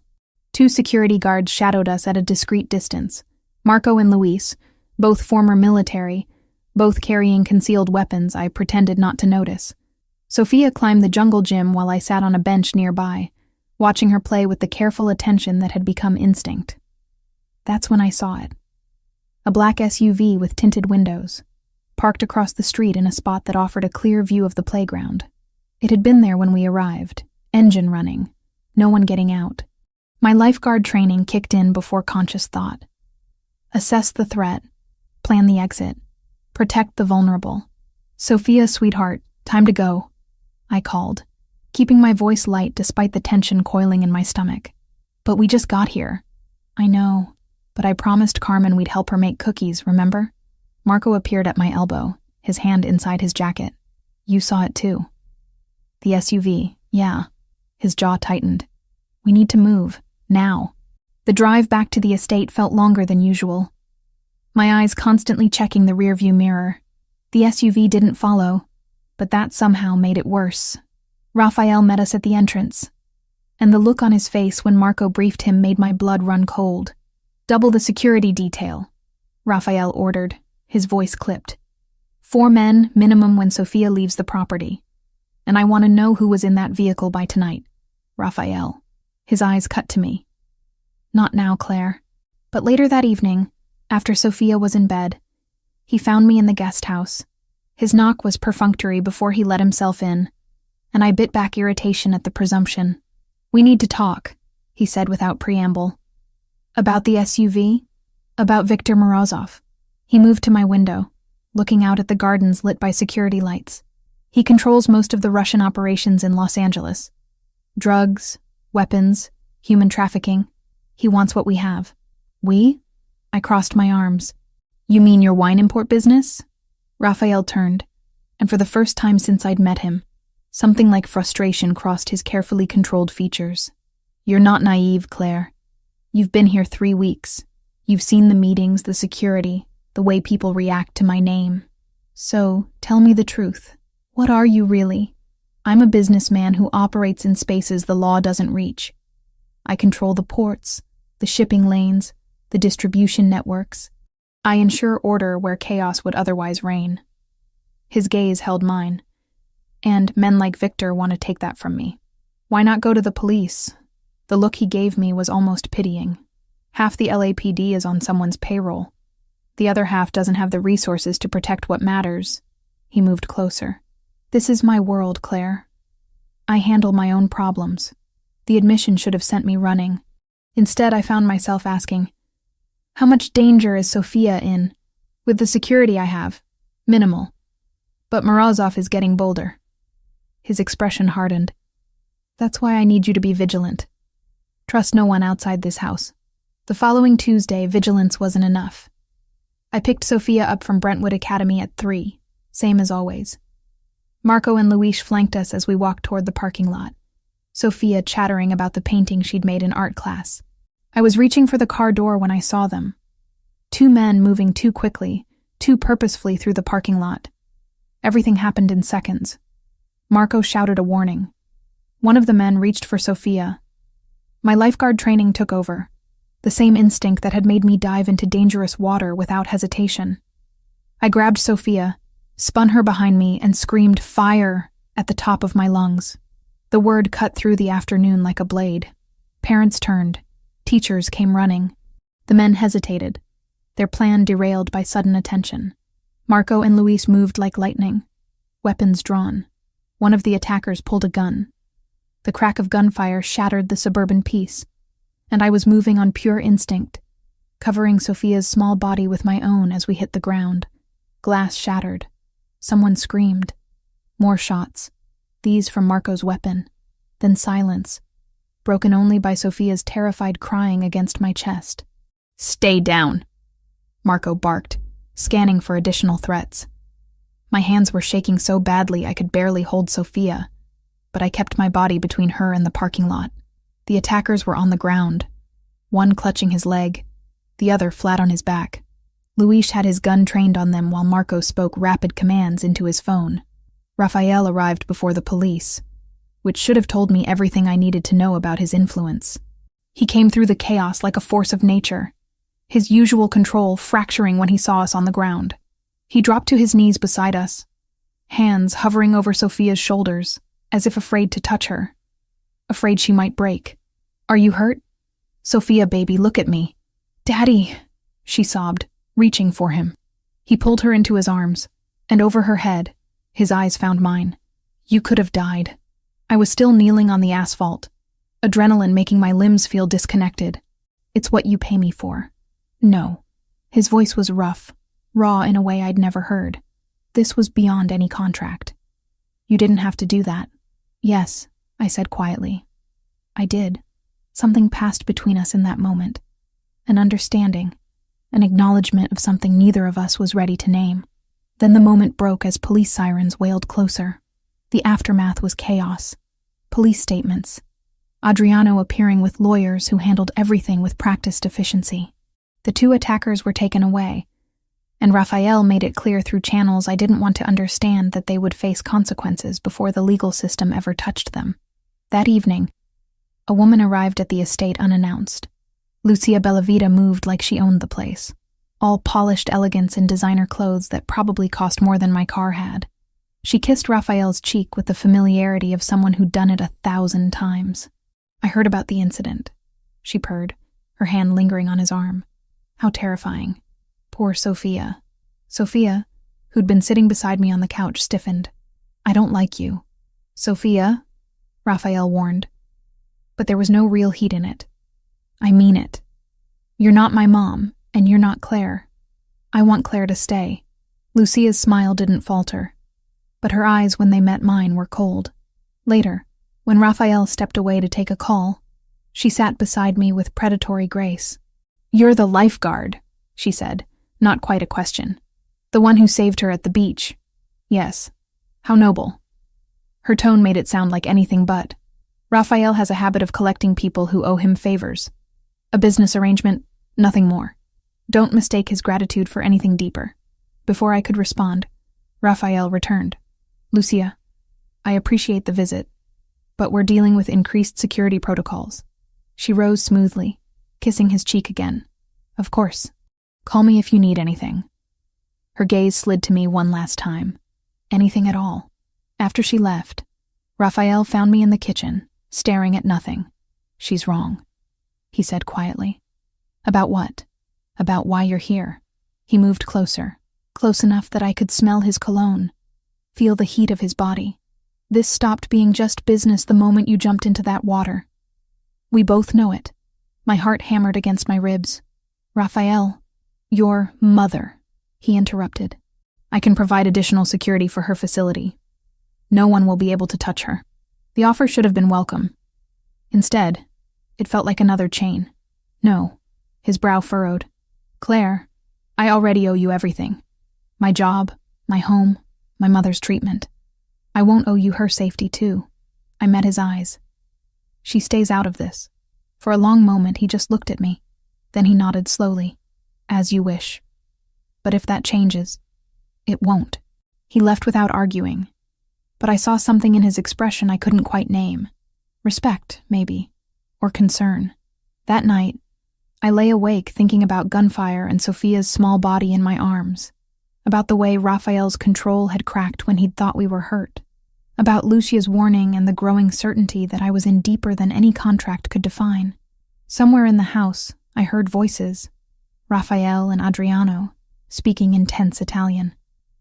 2 security guards shadowed us at a discreet distance. Marco and Luis, both former military, both carrying concealed weapons I pretended not to notice. Sophia climbed the jungle gym while I sat on a bench nearby, watching her play with the careful attention that had become instinct. That's when I saw it. A black SUV with tinted windows, parked across the street in a spot that offered a clear view of the playground. It had been there when we arrived, engine running, no one getting out. My lifeguard training kicked in before conscious thought. Assess the threat, plan the exit, protect the vulnerable. Sophia, sweetheart, time to go, I called, keeping my voice light despite the tension coiling in my stomach. But we just got here. I know, but I promised Carmen we'd help her make cookies, remember? Marco appeared at my elbow, his hand inside his jacket. You saw it too. The SUV, yeah. His jaw tightened. We need to move, now. The drive back to the estate felt longer than usual. My eyes constantly checking the rearview mirror. The SUV didn't follow, but that somehow made it worse. Raphael met us at the entrance, and the look on his face when Marco briefed him made my blood run cold. Double the security detail, Raphael ordered, his voice clipped. 4 men, minimum when Sophia leaves the property. And I want to know who was in that vehicle by tonight. Raphael. His eyes cut to me. Not now, Claire. But later that evening, after Sophia was in bed, he found me in the guest house. His knock was perfunctory before he let himself in, and I bit back irritation at the presumption. We need to talk, he said without preamble. About the SUV? About Viktor Morozov. He moved to my window, looking out at the gardens lit by security lights. He controls most of the Russian operations in Los Angeles. Drugs, weapons, human trafficking. He wants what we have. We? I crossed my arms. You mean your wine import business? Raphael turned, and for the first time since I'd met him, something like frustration crossed his carefully controlled features. You're not naive, Claire. You've been here 3 weeks. You've seen the meetings, the security, the way people react to my name. So, tell me the truth. What are you really? I'm a businessman who operates in spaces the law doesn't reach. I control the ports, the shipping lanes, the distribution networks. I ensure order where chaos would otherwise reign. His gaze held mine. And men like Victor want to take that from me. Why not go to the police? The look he gave me was almost pitying. Half the LAPD is on someone's payroll. The other half doesn't have the resources to protect what matters. He moved closer. This is my world, Claire. I handle my own problems. The admission should have sent me running. Instead, I found myself asking, how much danger is Sophia in? With the security I have, minimal. But Morozov is getting bolder. His expression hardened. That's why I need you to be vigilant. Trust no one outside this house. The following Tuesday, vigilance wasn't enough. I picked Sophia up from Brentwood Academy at 3, same as always. Marco and Luis flanked us as we walked toward the parking lot, Sophia chattering about the painting she'd made in art class. I was reaching for the car door when I saw them. 2 men moving too quickly, too purposefully through the parking lot. Everything happened in seconds. Marco shouted a warning. One of the men reached for Sophia. My lifeguard training took over, the same instinct that had made me dive into dangerous water without hesitation. I grabbed Sophia, spun her behind me, and screamed "Fire!" at the top of my lungs. The word cut through the afternoon like a blade. Parents turned. Teachers came running. The men hesitated, their plan derailed by sudden attention. Marco and Luis moved like lightning, weapons drawn. One of the attackers pulled a gun. The crack of gunfire shattered the suburban peace, and I was moving on pure instinct, covering Sophia's small body with my own as we hit the ground. Glass shattered. Someone screamed. More shots, these from Marco's weapon. Then silence, broken only by Sophia's terrified crying against my chest. "Stay down," Marco barked, scanning for additional threats. My hands were shaking so badly I could barely hold Sophia, but I kept my body between her and the parking lot. The attackers were on the ground, one clutching his leg, the other flat on his back. Luis had his gun trained on them while Marco spoke rapid commands into his phone. Raphael arrived before the police, which should have told me everything I needed to know about his influence. He came through the chaos like a force of nature, his usual control fracturing when he saw us on the ground. He dropped to his knees beside us, hands hovering over Sophia's shoulders, as if afraid to touch her, afraid she might break. "Are you hurt? Sophia, baby, look at me." "Daddy," she sobbed, reaching for him. He pulled her into his arms, and over her head, his eyes found mine. "You could have died." I was still kneeling on the asphalt, adrenaline making my limbs feel disconnected. "It's what you pay me for." "No." His voice was rough, raw in a way I'd never heard. This was beyond any contract. "You didn't have to do that." "Yes," I said quietly. "I did." Something passed between us in that moment. An understanding, an acknowledgement of something neither of us was ready to name. Then the moment broke as police sirens wailed closer. The aftermath was chaos. Police statements. Adriano appearing with lawyers who handled everything with practiced efficiency. The 2 attackers were taken away, and Raphael made it clear through channels I didn't want to understand that they would face consequences before the legal system ever touched them. That evening, a woman arrived at the estate unannounced. Lucia Bellavita moved like she owned the place, all polished elegance in designer clothes that probably cost more than my car had. She kissed Raphael's cheek with the familiarity of someone who'd done it 1,000 times. "I heard about the incident," she purred, her hand lingering on his arm. "How terrifying. Poor Sophia." Sophia, who'd been sitting beside me on the couch, stiffened. "I don't like you." "Sophia," Raphael warned. But there was no real heat in it. "I mean it. You're not my mom, and you're not Claire. I want Claire to stay." Lucia's smile didn't falter. but her eyes when they met mine were cold. Later, when Raphael stepped away to take a call, she sat beside me with predatory grace. "You're the lifeguard," she said, not quite a question. "The one who saved her at the beach." "Yes. How noble." Her tone made it sound like anything but. "Raphael has a habit of collecting people who owe him favors. A business arrangement, nothing more. Don't mistake his gratitude for anything deeper." Before I could respond, Raphael returned. "Lucia, I appreciate the visit, but we're dealing with increased security protocols." She rose smoothly, kissing his cheek again. "Of course. Call me if you need anything." Her gaze slid to me one last time. Anything at all. After she left, Raphael found me in the kitchen, staring at nothing. "She's wrong," he said quietly. "About what?" "About why you're here." He moved closer, close enough that I could smell his cologne, feel the heat of his body. "This stopped being just business the moment you jumped into that water. We both know it." My heart hammered against my ribs. "Raphael, your mother," he interrupted. "I can provide additional security for her facility. No one will be able to touch her." The offer should have been welcome. Instead, it felt like another chain. "No," his brow furrowed. "Claire, I already owe you everything. My job, my home, my mother's treatment. I won't owe you her safety too." I met his eyes. "She stays out of this." For a long moment he just looked at me. Then he nodded slowly. "As you wish. But if that changes, it won't." He left without arguing. But I saw something in his expression I couldn't quite name. Respect, maybe. Or concern. That night, I lay awake thinking about gunfire and Sophia's small body in my arms. About the way Raphael's control had cracked when he'd thought we were hurt. About Lucia's warning and the growing certainty that I was in deeper than any contract could define. Somewhere in the house, I heard voices. Raphael and Adriano, speaking in tense Italian.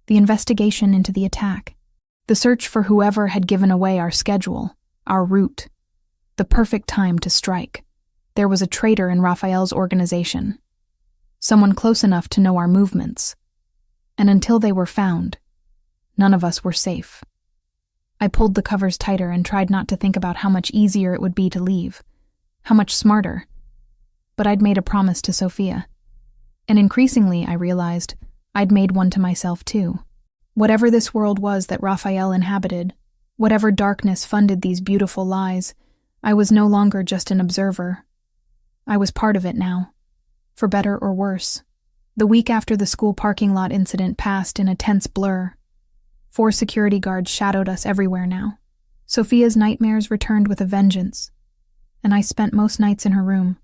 The investigation into the attack. The search for whoever had given away our schedule, our route. The perfect time to strike. There was a traitor in Raphael's organization. Someone close enough to know our movements. And until they were found, none of us were safe. I pulled the covers tighter and tried not to think about how much easier it would be to leave, how much smarter. But I'd made a promise to Sophia. And increasingly, I realized, I'd made one to myself too. Whatever this world was that Raphael inhabited, whatever darkness funded these beautiful lies, I was no longer just an observer. I was part of it now, for better or worse. The week after the school parking lot incident passed in a tense blur. 4 security guards shadowed us everywhere now. Sophia's nightmares returned with a vengeance, and I spent most nights in her room,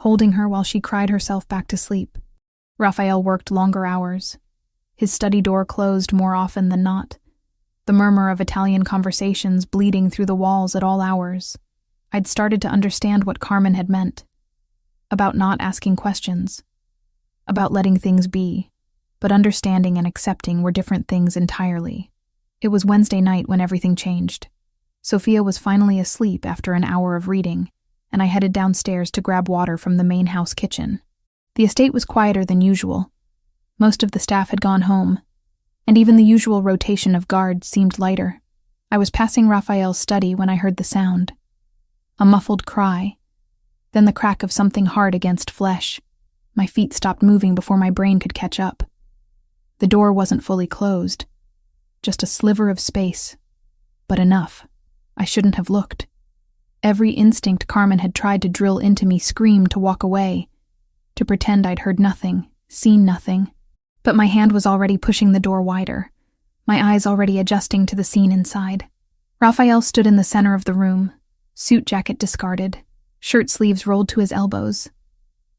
holding her while she cried herself back to sleep. Raphael worked longer hours. His study door closed more often than not, the murmur of Italian conversations bleeding through the walls at all hours. I'd started to understand what Carmen had meant. About not asking questions. About letting things be. But understanding and accepting were different things entirely. It was Wednesday night when everything changed. Sophia was finally asleep after an hour of reading, and I headed downstairs to grab water from the main house kitchen. The estate was quieter than usual. Most of the staff had gone home, and even the usual rotation of guards seemed lighter. I was passing Raphael's study when I heard the sound. A muffled cry, then the crack of something hard against flesh. My feet stopped moving before my brain could catch up. The door wasn't fully closed, just a sliver of space, but enough. I shouldn't have looked. Every instinct Carmen had tried to drill into me screamed to walk away, to pretend I'd heard nothing, seen nothing. But my hand was already pushing the door wider, my eyes already adjusting to the scene inside. Raphael stood in the center of the room, suit jacket discarded, shirt sleeves rolled to his elbows.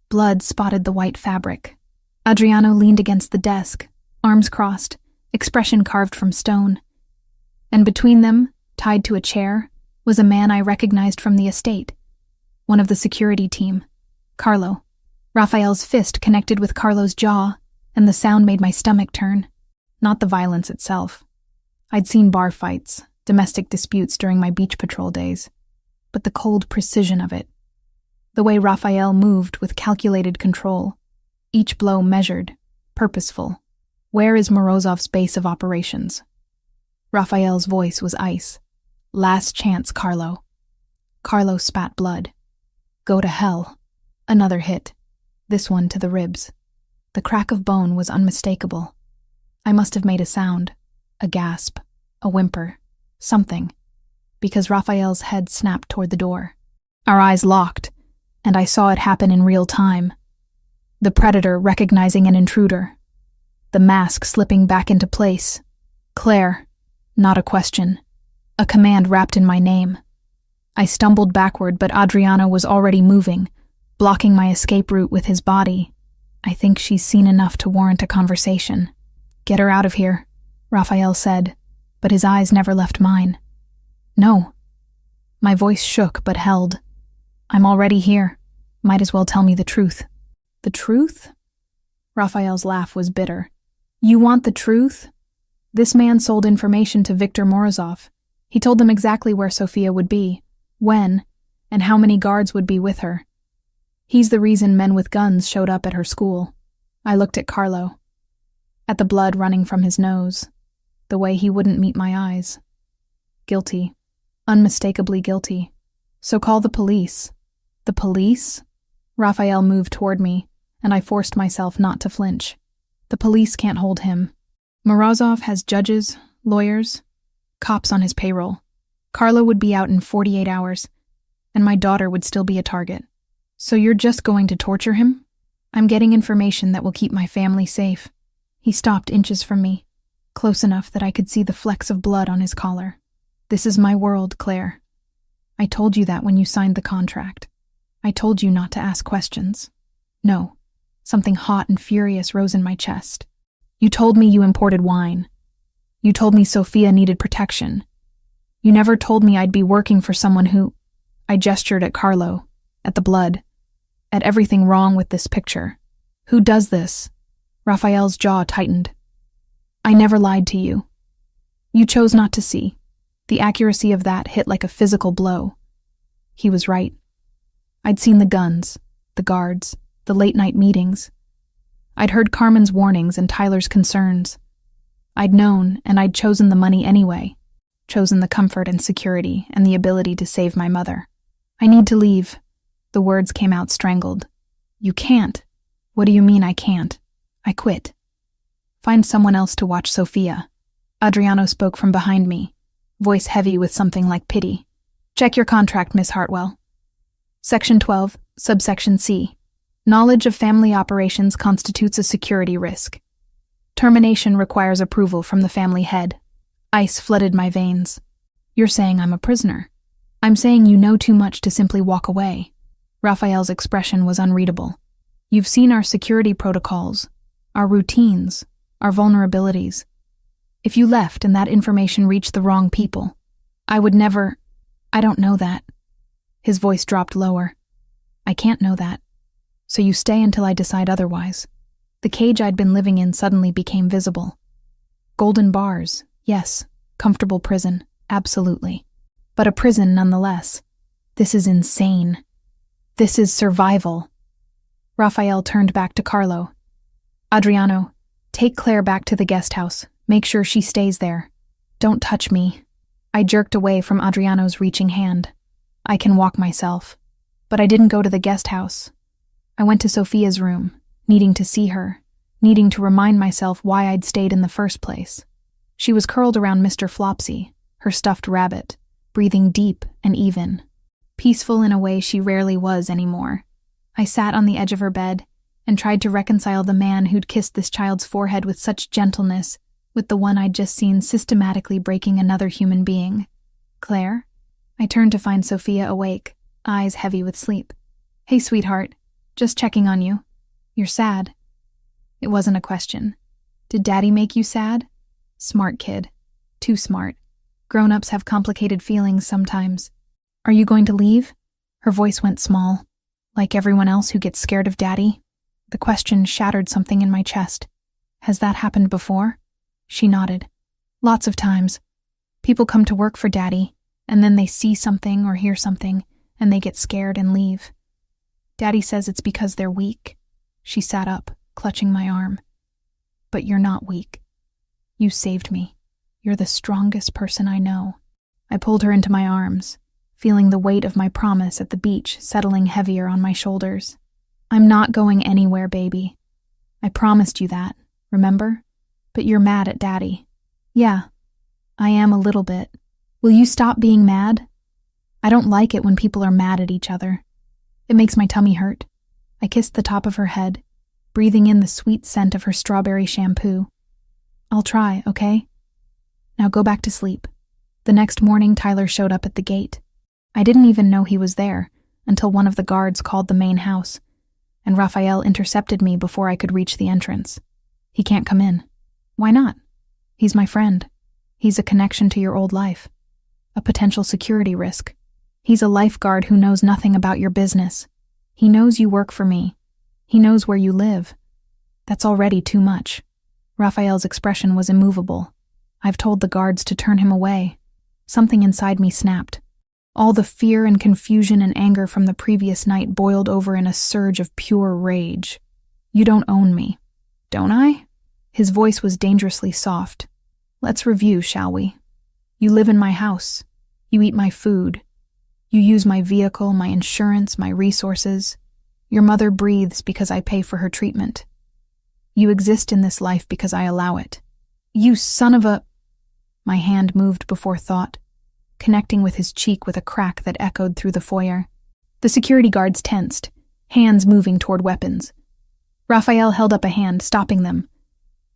Blood spotted the white fabric. Adriano leaned against the desk, arms crossed, expression carved from stone. And between them, tied to a chair, was a man I recognized from the estate, one of the security team, Carlo. Raphael's fist connected with Carlo's jaw, and the sound made my stomach turn. Not the violence itself. I'd seen bar fights, domestic disputes during my beach patrol days, but the cold precision of it. The way Raphael moved with calculated control, each blow measured, purposeful. Where is Morozov's base of operations? Raphael's voice was ice. Last chance, Carlo. Carlo spat blood. Go to hell. Another hit. This one to the ribs. The crack of bone was unmistakable. I must have made a sound. A gasp. A whimper. Something. Because Raphael's head snapped toward the door. Our eyes locked, and I saw it happen in real time. The predator recognizing an intruder. The mask slipping back into place. Claire. Not a question. A command wrapped in my name. I stumbled backward, but Adriano was already moving, blocking my escape route with his body. I think she's seen enough to warrant a conversation. Get her out of here, Raphael said, but his eyes never left mine. No. My voice shook but held. I'm already here. Might as well tell me the truth. The truth? Raphael's laugh was bitter. You want the truth? This man sold information to Viktor Morozov. He told them exactly where Sofia would be, when, and how many guards would be with her. He's the reason men with guns showed up at her school. I looked at Carlo. At the blood running from his nose. The way he wouldn't meet my eyes. Guilty. Unmistakably guilty. So call the police. The police? Raphael moved toward me, and I forced myself not to flinch. The police can't hold him. Morozov has judges, lawyers, cops on his payroll. Carlo would be out in 48 hours, and my daughter would still be a target. So you're just going to torture him? I'm getting information that will keep my family safe. He stopped inches from me, close enough that I could see the flecks of blood on his collar. This is my world, Claire. I told you that when you signed the contract. I told you not to ask questions. No, something hot and furious rose in my chest. You told me you imported wine. You told me Sofia needed protection. You never told me I'd be working for someone who... I gestured at Carlo, at the blood, at everything wrong with this picture. Who does this? Raphael's jaw tightened. I never lied to you. You chose not to see. The accuracy of that hit like a physical blow. He was right. I'd seen the guns, the guards, the late-night meetings. I'd heard Carmen's warnings and Tyler's concerns. I'd known, and I'd chosen the money anyway. Chosen the comfort and security and the ability to save my mother. I need to leave. The words came out strangled. You can't. What do you mean I can't? I quit. Find someone else to watch Sofia. Adriano spoke from behind me, voice heavy with something like pity. Check your contract, Miss Hartwell. Section 12, subsection C. Knowledge of family operations constitutes a security risk. Termination requires approval from the family head. Ice flooded my veins. You're saying I'm a prisoner. I'm saying you know too much to simply walk away. Raphael's expression was unreadable. You've seen our security protocols, our routines, our vulnerabilities. If you left and that information reached the wrong people, I would never... I don't know that. His voice dropped lower. I can't know that. So you stay until I decide otherwise. The cage I'd been living in suddenly became visible. Golden bars, yes. Comfortable prison, absolutely. But a prison nonetheless. This is insane. This is survival. Raphael turned back to Carlo. Adriano, take Claire back to the guest house. Make sure she stays there. Don't touch me. I jerked away from Adriano's reaching hand. I can walk myself. But I didn't go to the guest house. I went to Sofia's room, needing to see her, needing to remind myself why I'd stayed in the first place. She was curled around Mr. Flopsy, her stuffed rabbit, breathing deep and even. Peaceful in a way she rarely was anymore. I sat on the edge of her bed and tried to reconcile the man who'd kissed this child's forehead with such gentleness with the one I'd just seen systematically breaking another human being. Claire? I turned to find Sofia awake, eyes heavy with sleep. Hey, sweetheart. Just checking on you. You're sad. It wasn't a question. Did Daddy make you sad? Smart kid. Too smart. Grown-ups have complicated feelings sometimes. Are you going to leave? Her voice went small. Like everyone else who gets scared of Daddy? The question shattered something in my chest. Has that happened before? She nodded. Lots of times. People come to work for Daddy, and then they see something or hear something, and they get scared and leave. Daddy says it's because they're weak. She sat up, clutching my arm. But you're not weak. You saved me. You're the strongest person I know. I pulled her into my arms, feeling the weight of my promise at the beach settling heavier on my shoulders. I'm not going anywhere, baby. I promised you that, remember? But you're mad at Daddy. Yeah, I am a little bit. Will you stop being mad? I don't like it when people are mad at each other. It makes my tummy hurt. I kissed the top of her head, breathing in the sweet scent of her strawberry shampoo. I'll try, okay? Now go back to sleep. The next morning, Tyler showed up at the gate. I didn't even know he was there until one of the guards called the main house, and Raphael intercepted me before I could reach the entrance. He can't come in. Why not? He's my friend. He's a connection to your old life. A potential security risk. He's a lifeguard who knows nothing about your business. He knows you work for me. He knows where you live. That's already too much. Raphael's expression was immovable. I've told the guards to turn him away. Something inside me snapped. All the fear and confusion and anger from the previous night boiled over in a surge of pure rage. You don't own me, don't I? His voice was dangerously soft. Let's review, shall we? You live in my house. You eat my food. You use my vehicle, my insurance, my resources. Your mother breathes because I pay for her treatment. You exist in this life because I allow it. You son of a... My hand moved before thought, connecting with his cheek with a crack that echoed through the foyer. The security guards tensed, hands moving toward weapons. Raphael held up a hand, stopping them.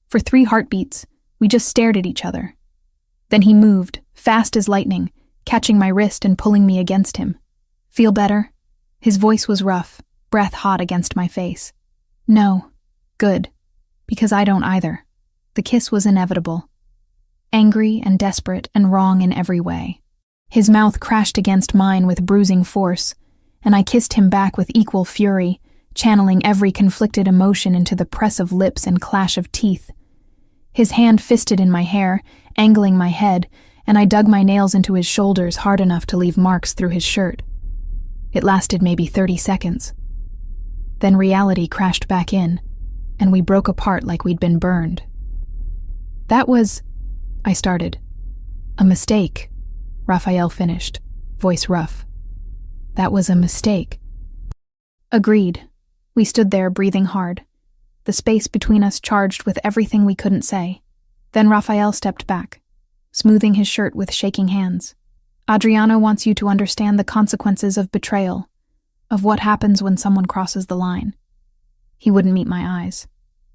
For 3 heartbeats, we just stared at each other. Then he moved, fast as lightning, catching my wrist and pulling me against him. Feel better? His voice was rough, breath hot against my face. No. Good. Because I don't either. The kiss was inevitable. Angry and desperate and wrong in every way. His mouth crashed against mine with bruising force, and I kissed him back with equal fury, channeling every conflicted emotion into the press of lips and clash of teeth. His hand fisted in my hair, angling my head, and I dug my nails into his shoulders hard enough to leave marks through his shirt. It lasted maybe 30 seconds. Then reality crashed back in, and we broke apart like we'd been burned. That was... I started. A mistake, Raphael finished, voice rough. That was a mistake. Agreed. We stood there, breathing hard, the space between us charged with everything we couldn't say. Then Raphael stepped back, smoothing his shirt with shaking hands. Adriano wants you to understand the consequences of betrayal, of what happens when someone crosses the line. He wouldn't meet my eyes.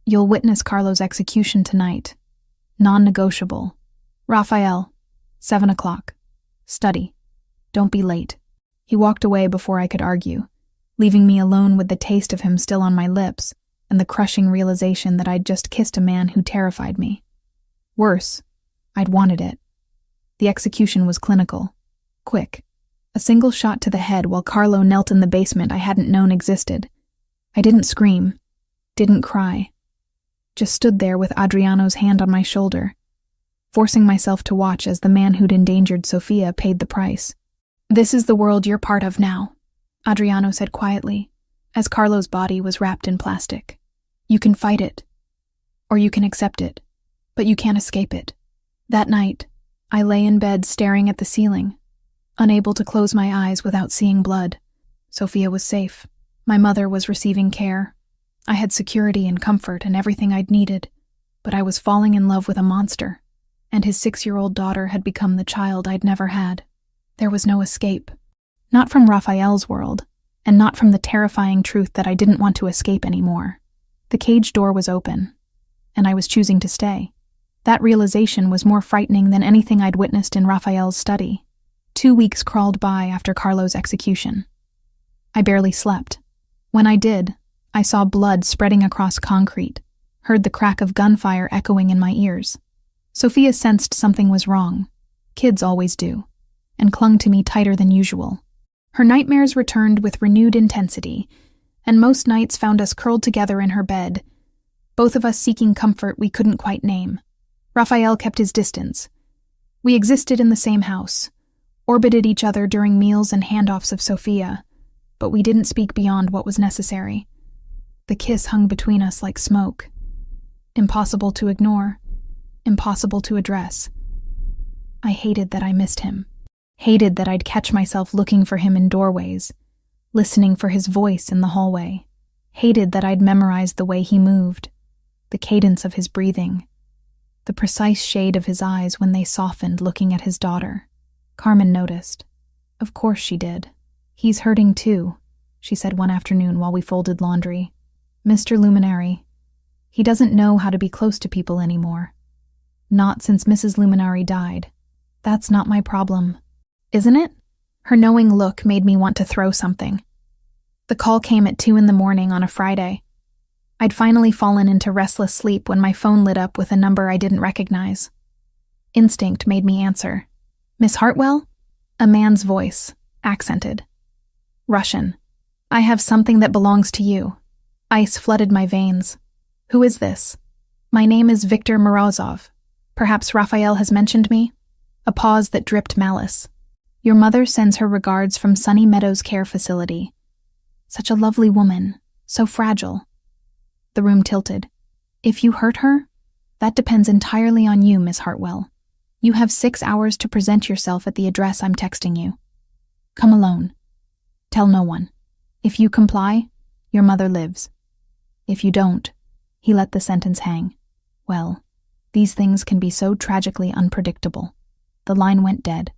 You'll witness Carlo's execution tonight. Non-negotiable. Raphael, 7 o'clock. Study. Don't be late. He walked away before I could argue, leaving me alone with the taste of him still on my lips and the crushing realization that I'd just kissed a man who terrified me. Worse, I'd wanted it. The execution was clinical. Quick. A single shot to the head while Carlo knelt in the basement I hadn't known existed. I didn't scream. Didn't cry. Just stood there with Adriano's hand on my shoulder, forcing myself to watch as the man who'd endangered Sofia paid the price. This is the world you're part of now, Adriano said quietly, as Carlo's body was wrapped in plastic. You can fight it, or you can accept it, but you can't escape it. That night, I lay in bed staring at the ceiling, unable to close my eyes without seeing blood. Sofia was safe. My mother was receiving care. I had security and comfort and everything I'd needed, but I was falling in love with a monster, and his 6-year-old daughter had become the child I'd never had. There was no escape. Not from Raphael's world, and not from the terrifying truth that I didn't want to escape anymore. The cage door was open, and I was choosing to stay. That realization was more frightening than anything I'd witnessed in Raphael's study. 2 weeks crawled by after Carlo's execution. I barely slept. When I did, I saw blood spreading across concrete, heard the crack of gunfire echoing in my ears. Sofia sensed something was wrong. Kids always do, and clung to me tighter than usual. Her nightmares returned with renewed intensity, and most nights found us curled together in her bed, both of us seeking comfort we couldn't quite name. Raphael kept his distance. We existed in the same house, orbited each other during meals and handoffs of Sofia, but we didn't speak beyond what was necessary. The kiss hung between us like smoke. Impossible to ignore, impossible to address. I hated that I missed him. Hated that I'd catch myself looking for him in doorways, listening for his voice in the hallway. Hated that I'd memorized the way he moved, the cadence of his breathing, the precise shade of his eyes when they softened looking at his daughter. Carmen noticed. Of course she did. He's hurting too, she said one afternoon while we folded laundry. Mr. Luminari. He doesn't know how to be close to people anymore. Not since Mrs. Luminari died. That's not my problem. Isn't it? Her knowing look made me want to throw something. The call came at 2 a.m. on a Friday. I'd finally fallen into restless sleep when my phone lit up with a number I didn't recognize. Instinct made me answer. Miss Hartwell? A man's voice, accented. Russian. I have something that belongs to you. Ice flooded my veins. Who is this? My name is Viktor Morozov. Perhaps Raphael has mentioned me? A pause that dripped malice. Your mother sends her regards from Sunny Meadows Care Facility. Such a lovely woman, so fragile. The room tilted. If you hurt her, that depends entirely on you, Miss Hartwell. You have 6 hours to present yourself at the address I'm texting you. Come alone. Tell no one. If you comply, your mother lives. If you don't, he let the sentence hang. Well, these things can be so tragically unpredictable. The line went dead.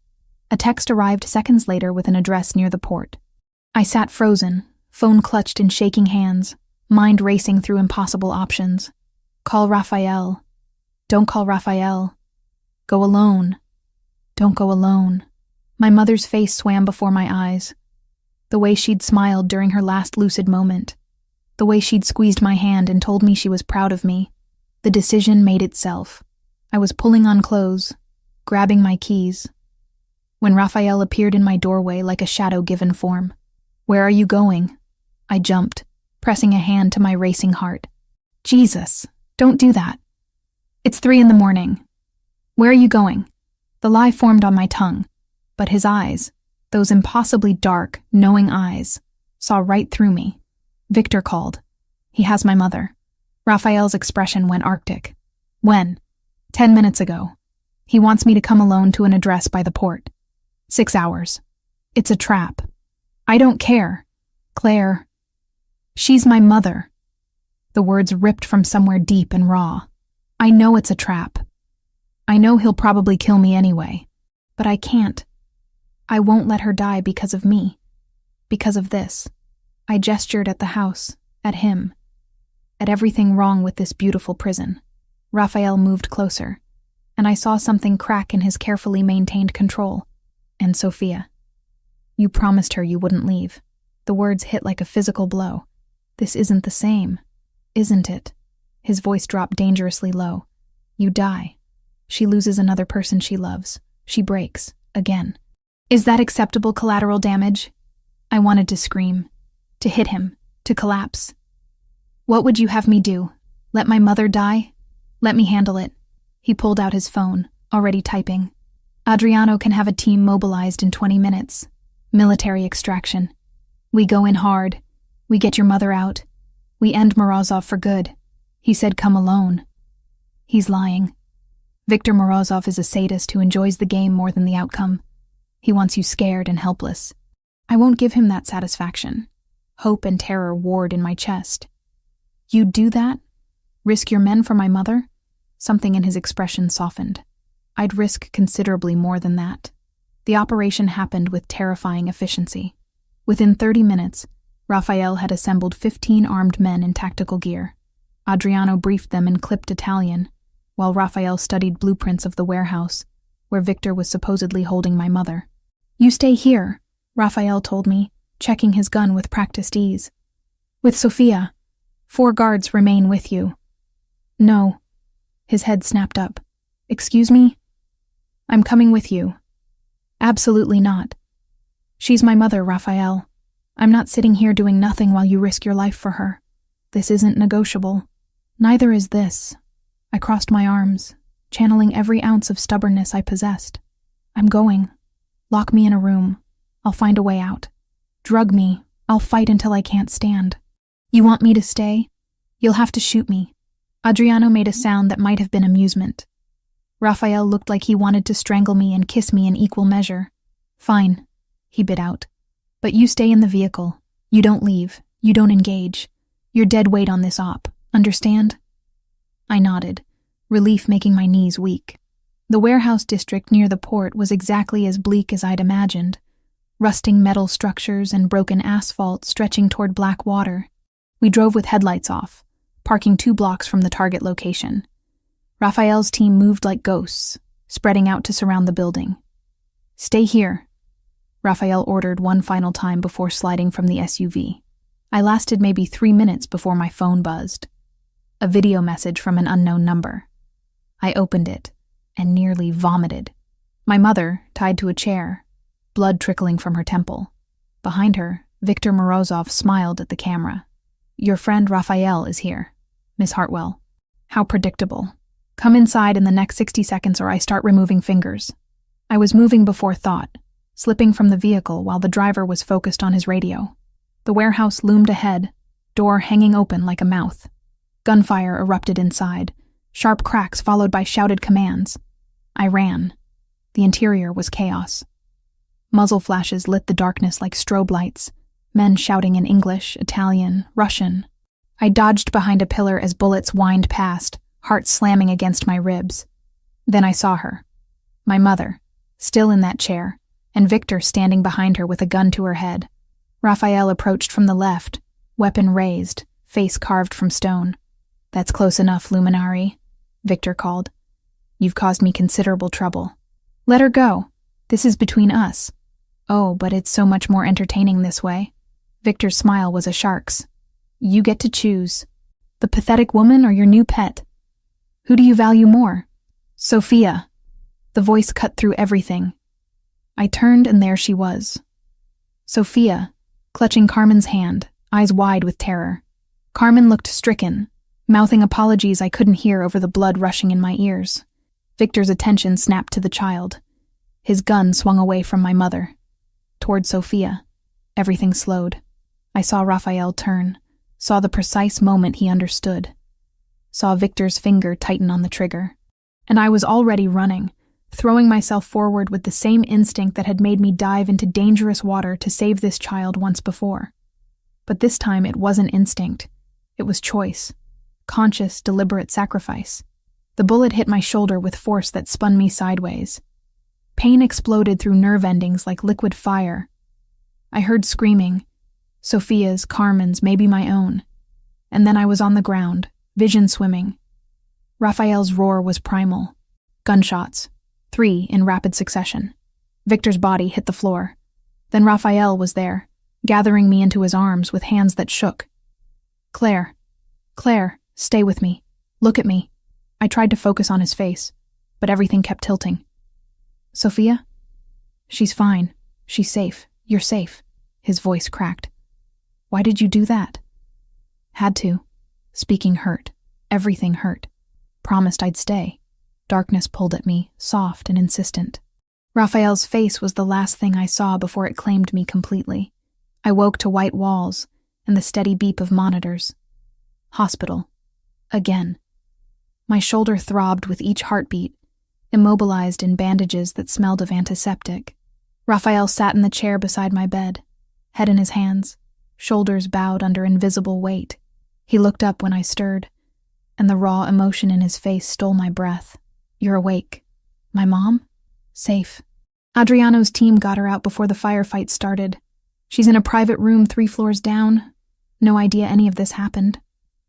A text arrived seconds later with an address near the port. I sat frozen, phone clutched in shaking hands, mind racing through impossible options. Call Raphael. Don't call Raphael. Go alone. Don't go alone. My mother's face swam before my eyes. The way she'd smiled during her last lucid moment. The way she'd squeezed my hand and told me she was proud of me. The decision made itself. I was pulling on clothes, grabbing my keys, when Raphael appeared in my doorway like a shadow given form. Where are you going? I jumped, pressing a hand to my racing heart. Jesus, don't do that. It's 3 a.m. Where are you going? The lie formed on my tongue, but his eyes, those impossibly dark, knowing eyes, saw right through me. Victor called. He has my mother. Raphael's expression went arctic. When? 10 minutes ago. He wants me to come alone to an address by the port. 6 hours. It's a trap. I don't care. Claire. She's my mother. The words ripped from somewhere deep and raw. I know it's a trap. I know he'll probably kill me anyway. But I can't. I won't let her die because of me. Because of this. I gestured at the house, at him, at everything wrong with this beautiful prison. Raphael moved closer, and I saw something crack in his carefully maintained control. And Sophia. You promised her you wouldn't leave. The words hit like a physical blow. This isn't the same, isn't it? His voice dropped dangerously low. You die. She loses another person she loves. She breaks, again. Is that acceptable collateral damage? I wanted to scream, to hit him, to collapse. What would you have me do? Let my mother die? Let me handle it. He pulled out his phone, already typing. Adriano can have a team mobilized in 20 minutes. Military extraction. We go in hard. We get your mother out. We end Morozov for good. He said come alone. He's lying. Viktor Morozov is a sadist who enjoys the game more than the outcome. He wants you scared and helpless. I won't give him that satisfaction. Hope and terror warred in my chest. You'd do that? Risk your men for my mother? Something in his expression softened. I'd risk considerably more than that. The operation happened with terrifying efficiency. Within 30 minutes, Raphael had assembled 15 armed men in tactical gear. Adriano briefed them in clipped Italian, while Raphael studied blueprints of the warehouse, where Victor was supposedly holding my mother. You stay here, Raphael told me, checking his gun with practiced ease. With Sophia. 4 guards remain with you. No. His head snapped up. Excuse me? I'm coming with you. Absolutely not. She's my mother, Raphael. I'm not sitting here doing nothing while you risk your life for her. This isn't negotiable. Neither is this. I crossed my arms, channeling every ounce of stubbornness I possessed. I'm going. Lock me in a room. I'll find a way out. Drug me. I'll fight until I can't stand. You want me to stay? You'll have to shoot me. Adriano made a sound that might have been amusement. Raphael looked like he wanted to strangle me and kiss me in equal measure. "Fine," he bit out. "But you stay in the vehicle. You don't leave. You don't engage. You're dead weight on this op. Understand?" I nodded, relief making my knees weak. The warehouse district near the port was exactly as bleak as I'd imagined. Rusting metal structures and broken asphalt stretching toward black water. We drove with headlights off, parking 2 blocks from the target location. Raphael's team moved like ghosts, spreading out to surround the building. "Stay here," Raphael ordered one final time before sliding from the SUV. I lasted maybe 3 minutes before my phone buzzed. A video message from an unknown number. I opened it and nearly vomited. My mother, tied to a chair, blood trickling from her temple. Behind her, Victor Morozov smiled at the camera. "Your friend Raphael is here, Miss Hartwell." How predictable. Come inside in the next 60 seconds or I start removing fingers. I was moving before thought, slipping from the vehicle while the driver was focused on his radio. The warehouse loomed ahead, door hanging open like a mouth. Gunfire erupted inside, sharp cracks followed by shouted commands. I ran. The interior was chaos. Muzzle flashes lit the darkness like strobe lights, men shouting in English, Italian, Russian. I dodged behind a pillar as bullets whined past, heart slamming against my ribs. Then I saw her. My mother, still in that chair, and Victor standing behind her with a gun to her head. Raphael approached from the left, weapon raised, face carved from stone. "That's close enough, Luminari," Victor called. "You've caused me considerable trouble. Let her go. This is between us." "Oh, but it's so much more entertaining this way." Victor's smile was a shark's. "You get to choose. The pathetic woman or your new pet? Who do you value more?" "Sophia." The voice cut through everything. I turned and there she was. Sophia, clutching Carmen's hand, eyes wide with terror. Carmen looked stricken, mouthing apologies I couldn't hear over the blood rushing in my ears. Victor's attention snapped to the child. His gun swung away from my mother. Toward Sophia. Everything slowed. I saw Raphael turn, saw the precise moment he understood. Saw Victor's finger tighten on the trigger. And I was already running, throwing myself forward with the same instinct that had made me dive into dangerous water to save this child once before. But this time it wasn't instinct. It was choice. Conscious, deliberate sacrifice. The bullet hit my shoulder with force that spun me sideways. Pain exploded through nerve endings like liquid fire. I heard screaming. Sophia's, Carmen's, maybe my own. And then I was on the ground, vision swimming. Raphael's roar was primal. Gunshots. 3 in rapid succession. Victor's body hit the floor. Then Raphael was there, gathering me into his arms with hands that shook. Claire, stay with me. Look at me." I tried to focus on his face, but everything kept tilting. "Sophia?" "She's fine. She's safe. You're safe." His voice cracked. "Why did you do that?" "Had to." Speaking hurt. Everything hurt. Promised I'd stay. Darkness pulled at me, soft and insistent. Raphael's face was the last thing I saw before it claimed me completely. I woke to white walls and the steady beep of monitors. Hospital. Again. My shoulder throbbed with each heartbeat, immobilized in bandages that smelled of antiseptic. Raphael sat in the chair beside my bed, head in his hands, shoulders bowed under invisible weight. He looked up when I stirred, and the raw emotion in his face stole my breath. "You're awake. My mom? Safe. Adriano's team got her out before the firefight started. She's in a private room 3 floors down. No idea any of this happened."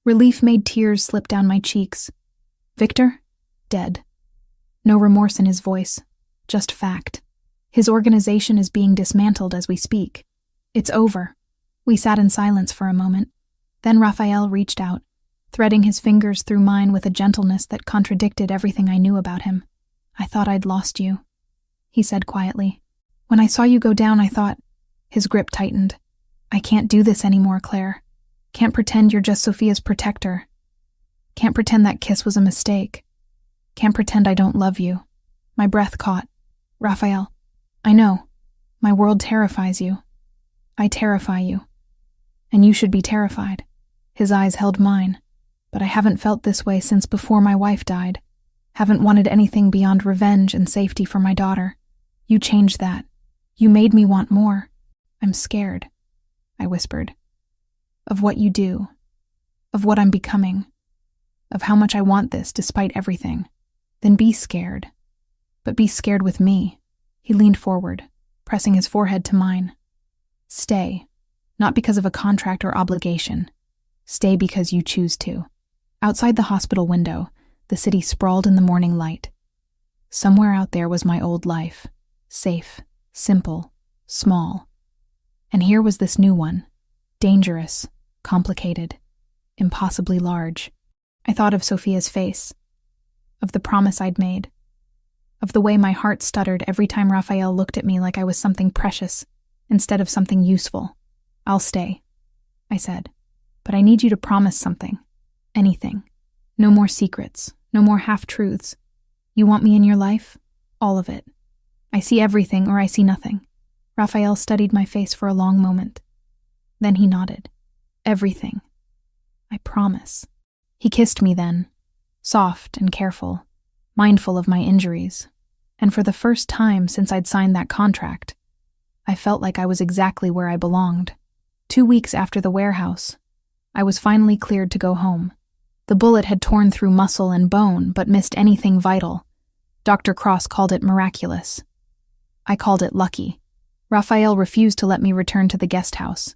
Relief made tears slip down my cheeks. Victor? Dead. No remorse in his voice, just fact. His organization is being dismantled as we speak. It's over. We sat in silence for a moment. Then Raphael reached out, threading his fingers through mine with a gentleness that contradicted everything I knew about him. "I thought I'd lost you," he said quietly. "When I saw you go down, I thought..." His grip tightened. "I can't do this anymore, Claire. Can't pretend you're just Sophia's protector. Can't pretend that kiss was a mistake. Can't pretend I don't love you." My breath caught. "Raphael, I know. My world terrifies you. I terrify you. And you should be terrified." His eyes held mine. "But I haven't felt this way since before my wife died. Haven't wanted anything beyond revenge and safety for my daughter. You changed that. You made me want more. I'm scared, I whispered. Of what you do. Of what I'm becoming. Of how much I want this despite everything. Then be scared. But be scared with me. He leaned forward, pressing his forehead to mine. Stay. Not because of a contract or obligation. Stay because you choose to. Outside the hospital window, the city sprawled in the morning light. Somewhere out there was my old life. Safe, simple, small. And here was this new one. Dangerous, complicated, impossibly large. I thought of Sophia's face, of the promise I'd made, of the way my heart stuttered every time Raphael looked at me like I was something precious instead of something useful. I'll stay, I said, but I need you to promise something. Anything. No more secrets, no more half-truths. You want me in your life? All of it. I see everything or I see nothing. Raphael studied my face for a long moment. Then he nodded. Everything. I promise. He kissed me then, soft and careful, mindful of my injuries. And for the first time since I'd signed that contract, I felt like I was exactly where I belonged. 2 weeks after the warehouse, I was finally cleared to go home. The bullet had torn through muscle and bone, but missed anything vital. Dr. Cross called it miraculous. I called it lucky. Raphael refused to let me return to the guest house,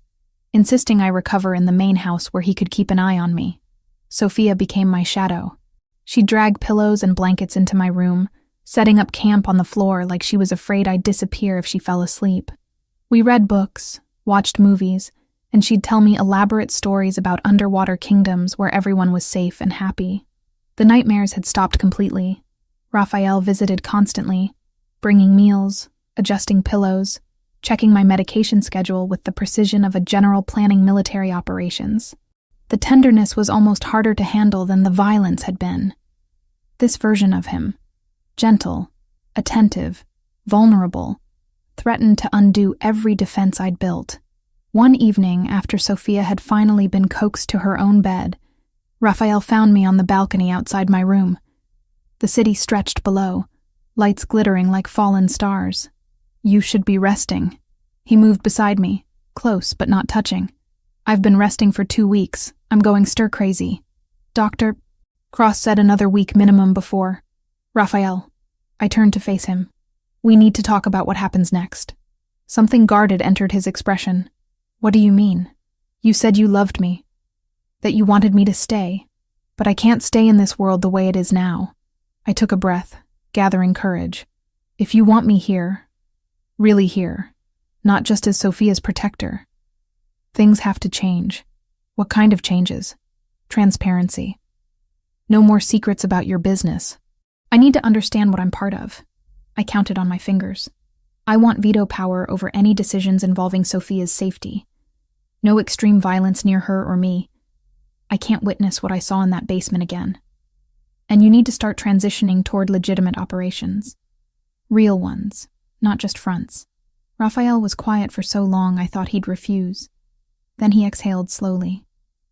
insisting I recover in the main house where he could keep an eye on me. Sophia became my shadow. She'd drag pillows and blankets into my room, setting up camp on the floor like she was afraid I'd disappear if she fell asleep. We read books, watched movies, and she'd tell me elaborate stories about underwater kingdoms where everyone was safe and happy. The nightmares had stopped completely. Raphael visited constantly, bringing meals, adjusting pillows, checking my medication schedule with the precision of a general planning military operations. The tenderness was almost harder to handle than the violence had been. This version of him, gentle, attentive, vulnerable, threatened to undo every defense I'd built. One evening, after Sophia had finally been coaxed to her own bed, Raphael found me on the balcony outside my room. The city stretched below, lights glittering like fallen stars. You should be resting. He moved beside me, close but not touching. I've been resting for 2 weeks. I'm going stir-crazy. Dr. Cross said another week minimum before. Raphael. I turned to face him. We need to talk about what happens next. Something guarded entered his expression. What do you mean? You said you loved me, that you wanted me to stay, but I can't stay in this world the way it is now. I took a breath, gathering courage. If you want me here, really here, not just as Sophia's protector, things have to change. What kind of changes? Transparency. No more secrets about your business. I need to understand what I'm part of. I counted on my fingers. I want veto power over any decisions involving Sophia's safety. No extreme violence near her or me. I can't witness what I saw in that basement again. And you need to start transitioning toward legitimate operations. Real ones, not just fronts. Raphael was quiet for so long I thought he'd refuse. Then he exhaled slowly.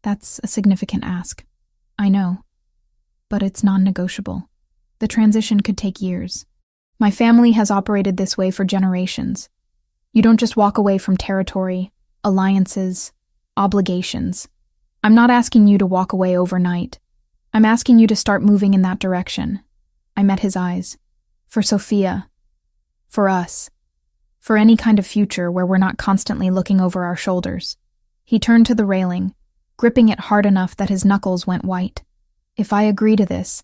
That's a significant ask. I know. But it's non-negotiable. The transition could take years. My family has operated this way for generations. You don't just walk away from territory, alliances, obligations. I'm not asking you to walk away overnight. I'm asking you to start moving in that direction. I met his eyes. For Sophia. For us. For any kind of future where we're not constantly looking over our shoulders. He turned to the railing, gripping it hard enough that his knuckles went white. If I agree to this,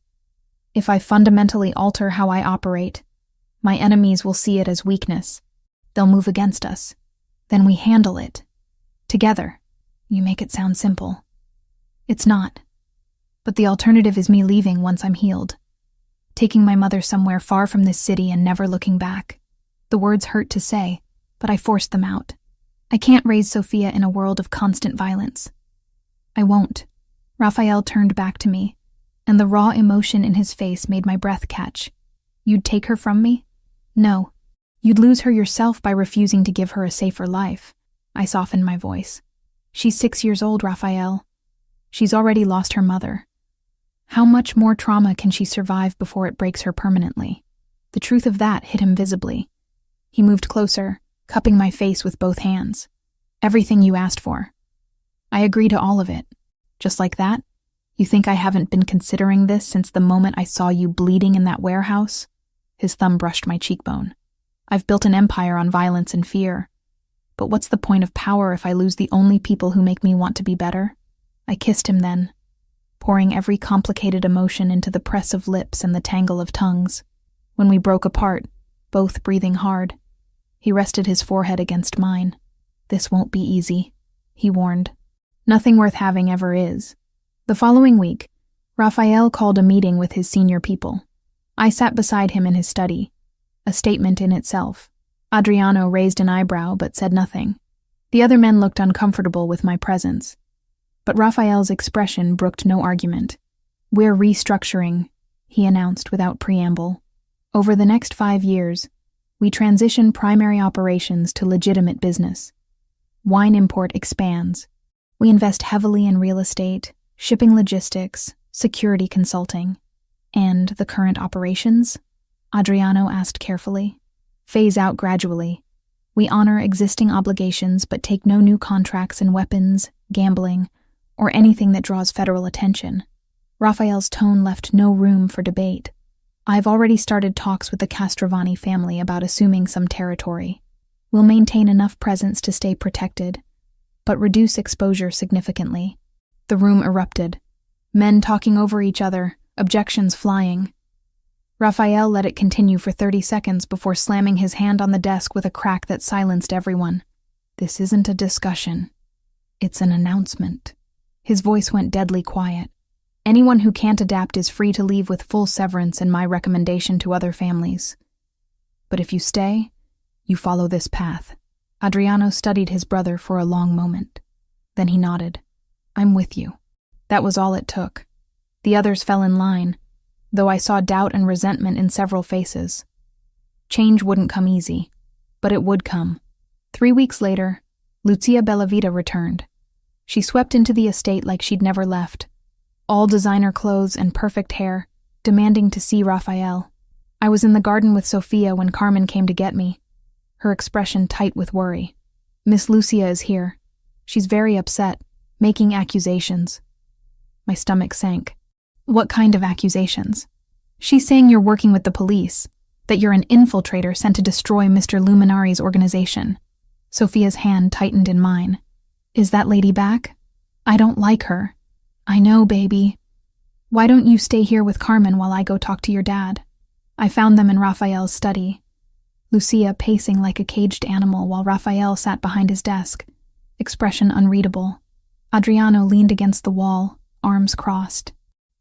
if I fundamentally alter how I operate, my enemies will see it as weakness. They'll move against us. Then we handle it. Together. You make it sound simple. It's not. But the alternative is me leaving once I'm healed. Taking my mother somewhere far from this city and never looking back. The words hurt to say, but I forced them out. I can't raise Sophia in a world of constant violence. I won't. Raphael turned back to me, and the raw emotion in his face made my breath catch. You'd take her from me? No. You'd lose her yourself by refusing to give her a safer life. I softened my voice. She's 6 years old, Raphael. She's already lost her mother. How much more trauma can she survive before it breaks her permanently? The truth of that hit him visibly. He moved closer, cupping my face with both hands. Everything you asked for. I agree to all of it. Just like that? You think I haven't been considering this since the moment I saw you bleeding in that warehouse? His thumb brushed my cheekbone. I've built an empire on violence and fear. But what's the point of power if I lose the only people who make me want to be better? I kissed him then, pouring every complicated emotion into the press of lips and the tangle of tongues. When we broke apart, both breathing hard, he rested his forehead against mine. This won't be easy, he warned. Nothing worth having ever is. The following week, Raphael called a meeting with his senior people. I sat beside him in his study, a statement in itself. Adriano raised an eyebrow but said nothing. The other men looked uncomfortable with my presence. But Raphael's expression brooked no argument. We're restructuring, he announced without preamble. Over the next 5 years, we transition primary operations to legitimate business. Wine import expands. We invest heavily in real estate, shipping logistics, security consulting. And the current operations? Adriano asked carefully. Phase out gradually. We honor existing obligations but take no new contracts in weapons, gambling, or anything that draws federal attention. Raphael's tone left no room for debate. I've already started talks with the Castrovani family about assuming some territory. We'll maintain enough presence to stay protected, but reduce exposure significantly. The room erupted. Men talking over each other, objections flying. Raphael let it continue for 30 seconds before slamming his hand on the desk with a crack that silenced everyone. This isn't a discussion. It's an announcement. His voice went deadly quiet. Anyone who can't adapt is free to leave with full severance and my recommendation to other families. But if you stay, you follow this path. Adriano studied his brother for a long moment. Then he nodded. I'm with you. That was all it took. The others fell in line, though I saw doubt and resentment in several faces. Change wouldn't come easy, but it would come. 3 weeks later, Lucia Bellavita returned. She swept into the estate like she'd never left, all designer clothes and perfect hair, demanding to see Raphael. I was in the garden with Sophia when Carmen came to get me, her expression tight with worry. Miss Lucia is here. She's very upset, making accusations. My stomach sank. What kind of accusations? She's saying you're working with the police, that you're an infiltrator sent to destroy Mr. Luminari's organization. Sophia's hand tightened in mine. Is that lady back? I don't like her. I know, baby. Why don't you stay here with Carmen while I go talk to your dad? I found them in Raphael's study. Lucia pacing like a caged animal while Raphael sat behind his desk, expression unreadable. Adriano leaned against the wall, arms crossed.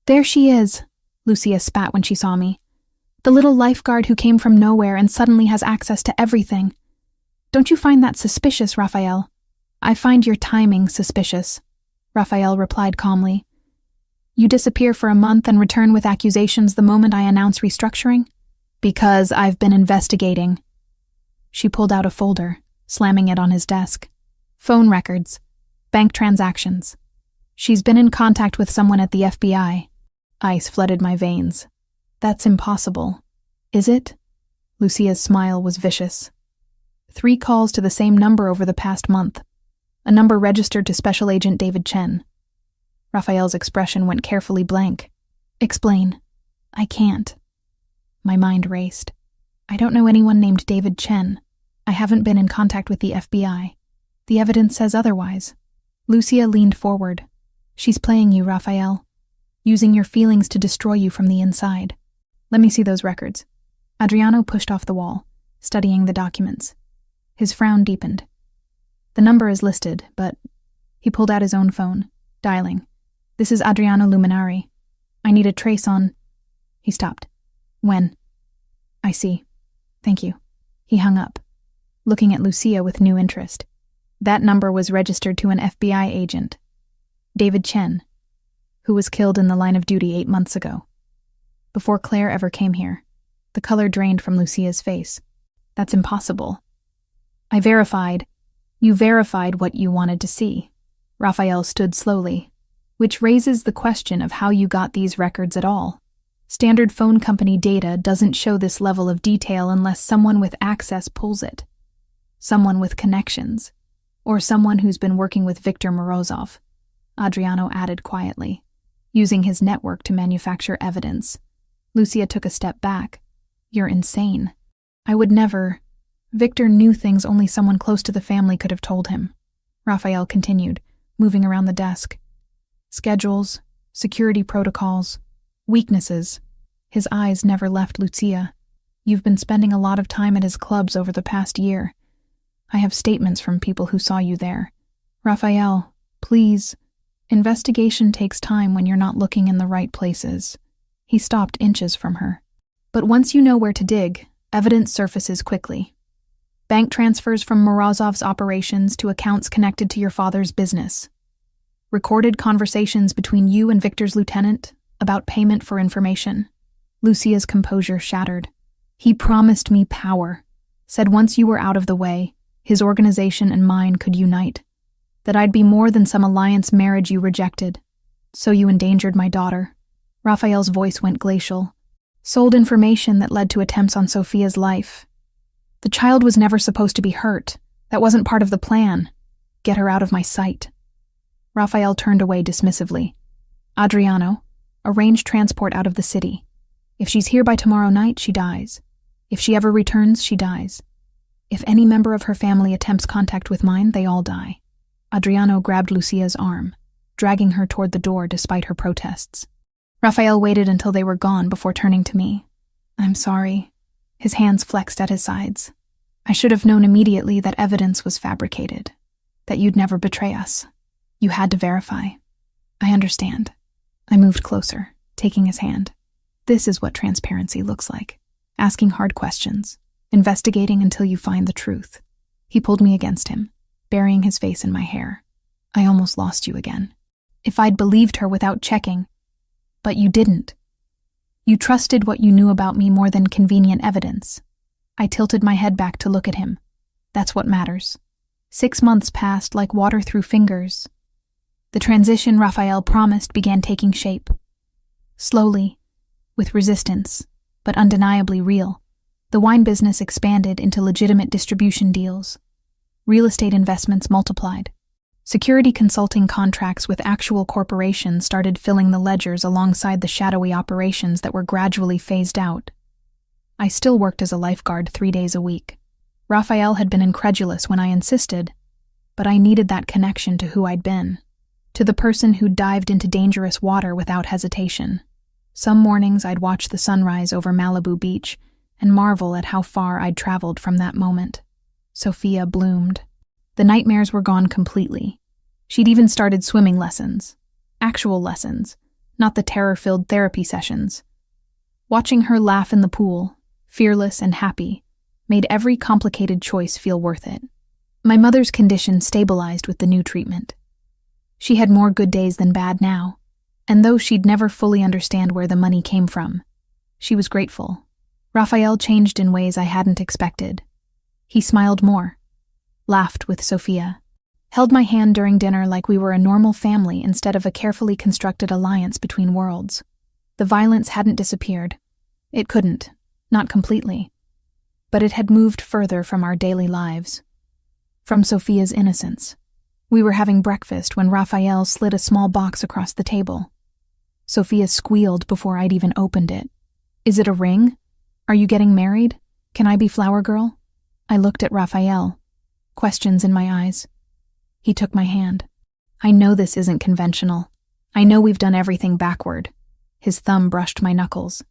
There she is, Lucia spat when she saw me. The little lifeguard who came from nowhere and suddenly has access to everything. Don't you find that suspicious, Raphael? I find your timing suspicious, Raphael replied calmly. You disappear for a month and return with accusations the moment I announce restructuring? Because I've been investigating. She pulled out a folder, slamming it on his desk. Phone records. Bank transactions. She's been in contact with someone at the FBI. Ice flooded my veins. That's impossible. Is it? Lucia's smile was vicious. 3 calls to the same number over the past month. A number registered to Special Agent David Chen. Raphael's expression went carefully blank. Explain. I can't. My mind raced. I don't know anyone named David Chen. I haven't been in contact with the FBI. The evidence says otherwise. Lucia leaned forward. She's playing you, Raphael. Using your feelings to destroy you from the inside. Let me see those records. Adriano pushed off the wall, studying the documents. His frown deepened. The number is listed, but... He pulled out his own phone, dialing. This is Adriano Luminari. I need a trace on... He stopped. When? I see. Thank you. He hung up, looking at Lucia with new interest. That number was registered to an FBI agent. David Chen, who was killed in the line of duty 8 months ago. Before Claire ever came here, the color drained from Lucia's face. That's impossible. I verified. You verified what you wanted to see. Raphael stood slowly, Which raises the question of how you got these records at all. Standard phone company data doesn't show this level of detail unless someone with access pulls it. Someone with connections. Or someone who's been working with Viktor Morozov, Adriano added quietly, using his network to manufacture evidence. Lucia took a step back. You're insane. I would never. Viktor knew things only someone close to the family could have told him. Raphael continued, moving around the desk. Schedules, security protocols, weaknesses. His eyes never left Lucia. You've been spending a lot of time at his clubs over the past year. I have statements from people who saw you there. Raphael, please. Investigation takes time when you're not looking in the right places. He stopped inches from her. But once you know where to dig, evidence surfaces quickly. Bank transfers from Morozov's operations to accounts connected to your father's business. Recorded conversations between you and Viktor's lieutenant about payment for information. Lucia's composure shattered. He promised me power. Said once you were out of the way, his organization and mine could unite. That I'd be more than some alliance marriage you rejected. So you endangered my daughter. Raphael's voice went glacial. Sold information that led to attempts on Sophia's life. The child was never supposed to be hurt. That wasn't part of the plan. Get her out of my sight. Raphael turned away dismissively. Adriano, arrange transport out of the city. If she's here by tomorrow night, she dies. If she ever returns, she dies. If any member of her family attempts contact with mine, they all die. Adriano grabbed Lucia's arm, dragging her toward the door despite her protests. Raphael waited until they were gone before turning to me. I'm sorry. His hands flexed at his sides. I should have known immediately that evidence was fabricated, that you'd never betray us. You had to verify. I understand. I moved closer, taking his hand. This is what transparency looks like. Asking hard questions. Investigating until you find the truth. He pulled me against him, burying his face in my hair. I almost lost you again. If I'd believed her without checking. But you didn't. You trusted what you knew about me more than convenient evidence. I tilted my head back to look at him. That's what matters. 6 months passed like water through fingers. The transition Raphael promised began taking shape. Slowly, with resistance, but undeniably real. The wine business expanded into legitimate distribution deals. Real estate investments multiplied. Security consulting contracts with actual corporations started filling the ledgers alongside the shadowy operations that were gradually phased out. I still worked as a lifeguard 3 days a week. Raphael had been incredulous when I insisted, but I needed that connection to who I'd been, to the person who dived into dangerous water without hesitation. Some mornings I'd watch the sunrise over Malibu Beach and marvel at how far I'd traveled from that moment. Sophia bloomed. The nightmares were gone completely. She'd even started swimming lessons. Actual lessons, not the terror-filled therapy sessions. Watching her laugh in the pool, fearless and happy, made every complicated choice feel worth it. My mother's condition stabilized with the new treatment. She had more good days than bad now, and though she'd never fully understand where the money came from, she was grateful. Raphael changed in ways I hadn't expected. He smiled more, laughed with Sophia, held my hand during dinner like we were a normal family instead of a carefully constructed alliance between worlds. The violence hadn't disappeared. It couldn't, not completely. But it had moved further from our daily lives. From Sophia's innocence. We were having breakfast when Raphael slid a small box across the table. Sophia squealed before I'd even opened it. Is it a ring? Are you getting married? Can I be flower girl? I looked at Raphael, questions in my eyes. He took my hand. I know this isn't conventional. I know we've done everything backward. His thumb brushed my knuckles.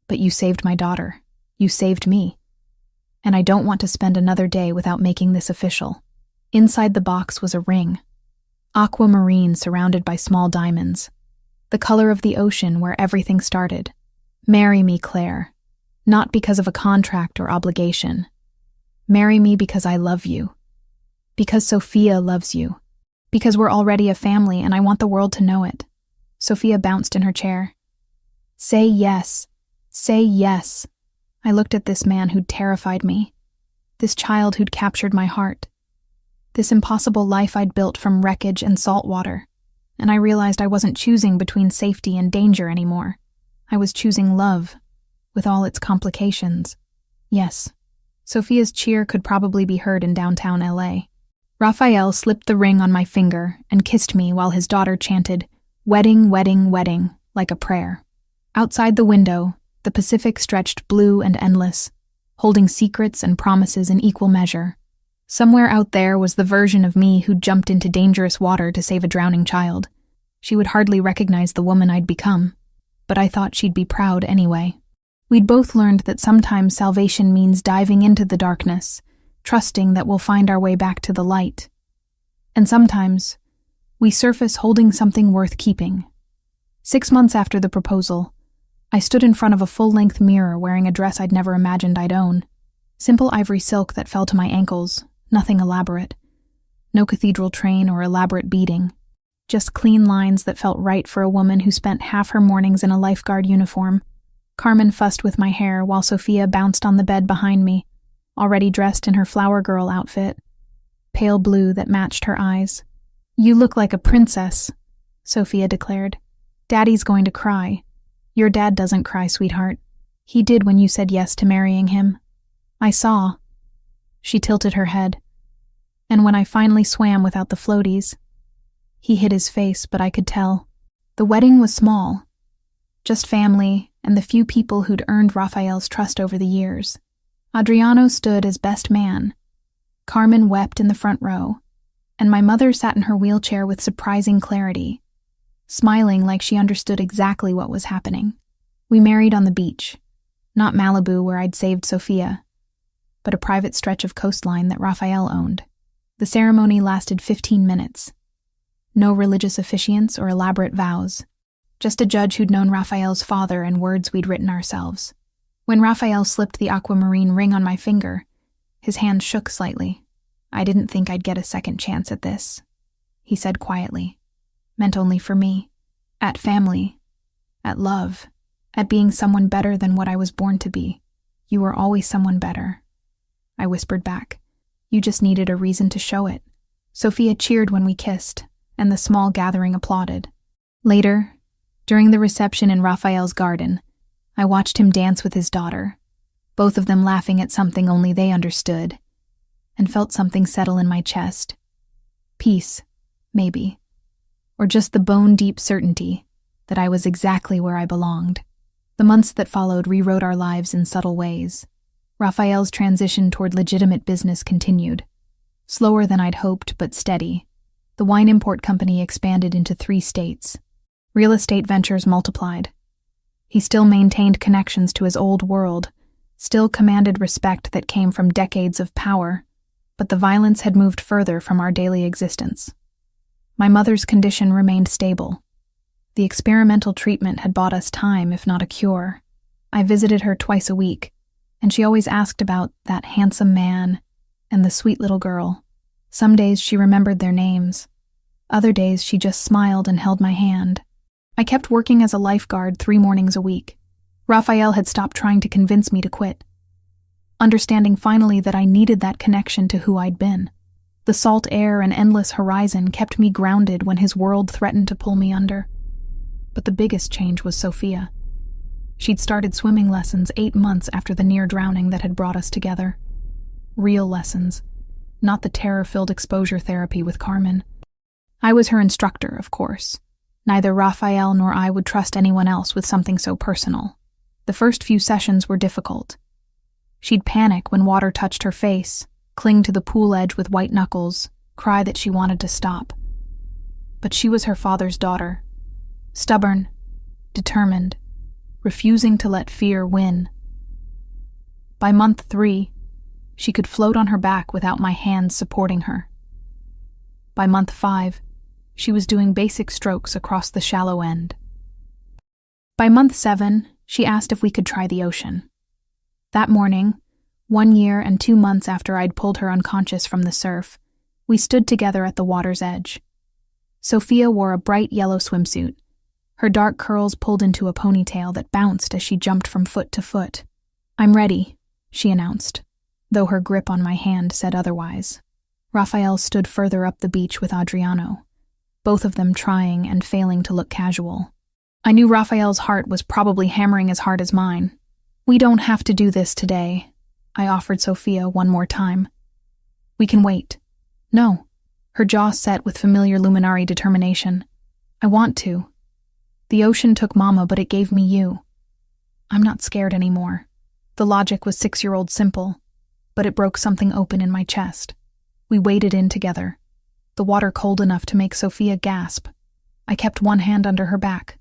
But you saved my daughter. You saved me. And I don't want to spend another day without making this official. Inside the box was a ring. Aquamarine surrounded by small diamonds. The color of the ocean where everything started. Marry me, Claire. Not because of a contract or obligation. Marry me because I love you. Because Sophia loves you. Because we're already a family and I want the world to know it. Sophia bounced in her chair. Say yes. Say yes. I looked at this man who'd terrified me. This child who'd captured my heart. This impossible life I'd built from wreckage and salt water. and I realized I wasn't choosing between safety and danger anymore. I was choosing love, with all its complications. Yes, Sophia's cheer could probably be heard in downtown LA. Raphael slipped the ring on my finger and kissed me while his daughter chanted, "Wedding, wedding, wedding," like a prayer. Outside the window, the Pacific stretched blue and endless, holding secrets and promises in equal measure. Somewhere out there was the version of me who'd jumped into dangerous water to save a drowning child. She would hardly recognize the woman I'd become, but I thought she'd be proud anyway. We'd both learned that sometimes salvation means diving into the darkness, trusting that we'll find our way back to the light. And sometimes, we surface holding something worth keeping. 6 months after the proposal, I stood in front of a full-length mirror wearing a dress I'd never imagined I'd own. Simple ivory silk that fell to my ankles, nothing elaborate. No cathedral train or elaborate beading. Just clean lines that felt right for a woman who spent half her mornings in a lifeguard uniform. Carmen fussed with my hair while Sophia bounced on the bed behind me, already dressed in her flower girl outfit, pale blue that matched her eyes. "You look like a princess," Sophia declared. "Daddy's going to cry." "Your dad doesn't cry, sweetheart. He did when you said yes to marrying him. I saw." She tilted her head. "And when I finally swam without the floaties." He hid his face, but I could tell. The wedding was small. Just family and the few people who'd earned Raphael's trust over the years. Adriano stood as best man. Carmen wept in the front row, and my mother sat in her wheelchair with surprising clarity, smiling like she understood exactly what was happening. We married on the beach, not Malibu where I'd saved Sophia, but a private stretch of coastline that Raphael owned. The ceremony lasted 15 minutes. No religious officiants or elaborate vows, just a judge who'd known Raphael's father and words we'd written ourselves. When Raphael slipped the aquamarine ring on my finger, his hand shook slightly. "I didn't think I'd get a second chance at this," he said quietly. "Meant only for me. At family. At love. At being someone better than what I was born to be. You were always someone better." I whispered back. "You just needed a reason to show it." Sophia cheered when we kissed, and the small gathering applauded. Later, during the reception in Raphael's garden, I watched him dance with his daughter, both of them laughing at something only they understood, and felt something settle in my chest. Peace, maybe. Or just the bone-deep certainty that I was exactly where I belonged. The months that followed rewrote our lives in subtle ways. Raphael's transition toward legitimate business continued. Slower than I'd hoped, but steady. The wine import company expanded into 3 states. Real estate ventures multiplied. He still maintained connections to his old world, still commanded respect that came from decades of power, but the violence had moved further from our daily existence. My mother's condition remained stable. The experimental treatment had bought us time, if not a cure. I visited her twice a week, and she always asked about that handsome man and the sweet little girl. Some days she remembered their names. Other days she just smiled and held my hand. I kept working as a lifeguard 3 mornings a week. Raphael had stopped trying to convince me to quit, understanding finally that I needed that connection to who I'd been. The salt air and endless horizon kept me grounded when his world threatened to pull me under. But the biggest change was Sophia. She'd started swimming lessons 8 months after the near drowning that had brought us together. Real lessons, not the terror-filled exposure therapy with Carmen. I was her instructor, of course. Neither Raphael nor I would trust anyone else with something so personal. The first few sessions were difficult. She'd panic when water touched her face, cling to the pool edge with white knuckles, cry that she wanted to stop. But she was her father's daughter. Stubborn, determined, refusing to let fear win. By month 3, she could float on her back without my hands supporting her. By month 5, she was doing basic strokes across the shallow end. By month 7, she asked if we could try the ocean. That morning, 1 year and 2 months after I'd pulled her unconscious from the surf, we stood together at the water's edge. Sophia wore a bright yellow swimsuit, her dark curls pulled into a ponytail that bounced as she jumped from foot to foot. "I'm ready," she announced, though her grip on my hand said otherwise. Raphael stood further up the beach with Adriano. both of them trying and failing to look casual. I knew Raphael's heart was probably hammering as hard as mine. "We don't have to do this today," I offered Sophia one more time. "We can wait." "No." Her jaw set with familiar luminary determination. "I want to. The ocean took Mama, but it gave me you. I'm not scared anymore." The logic was 6-year-old simple, but it broke something open in my chest. We waded in together, the water cold enough to make Sophia gasp. I kept one hand under her back,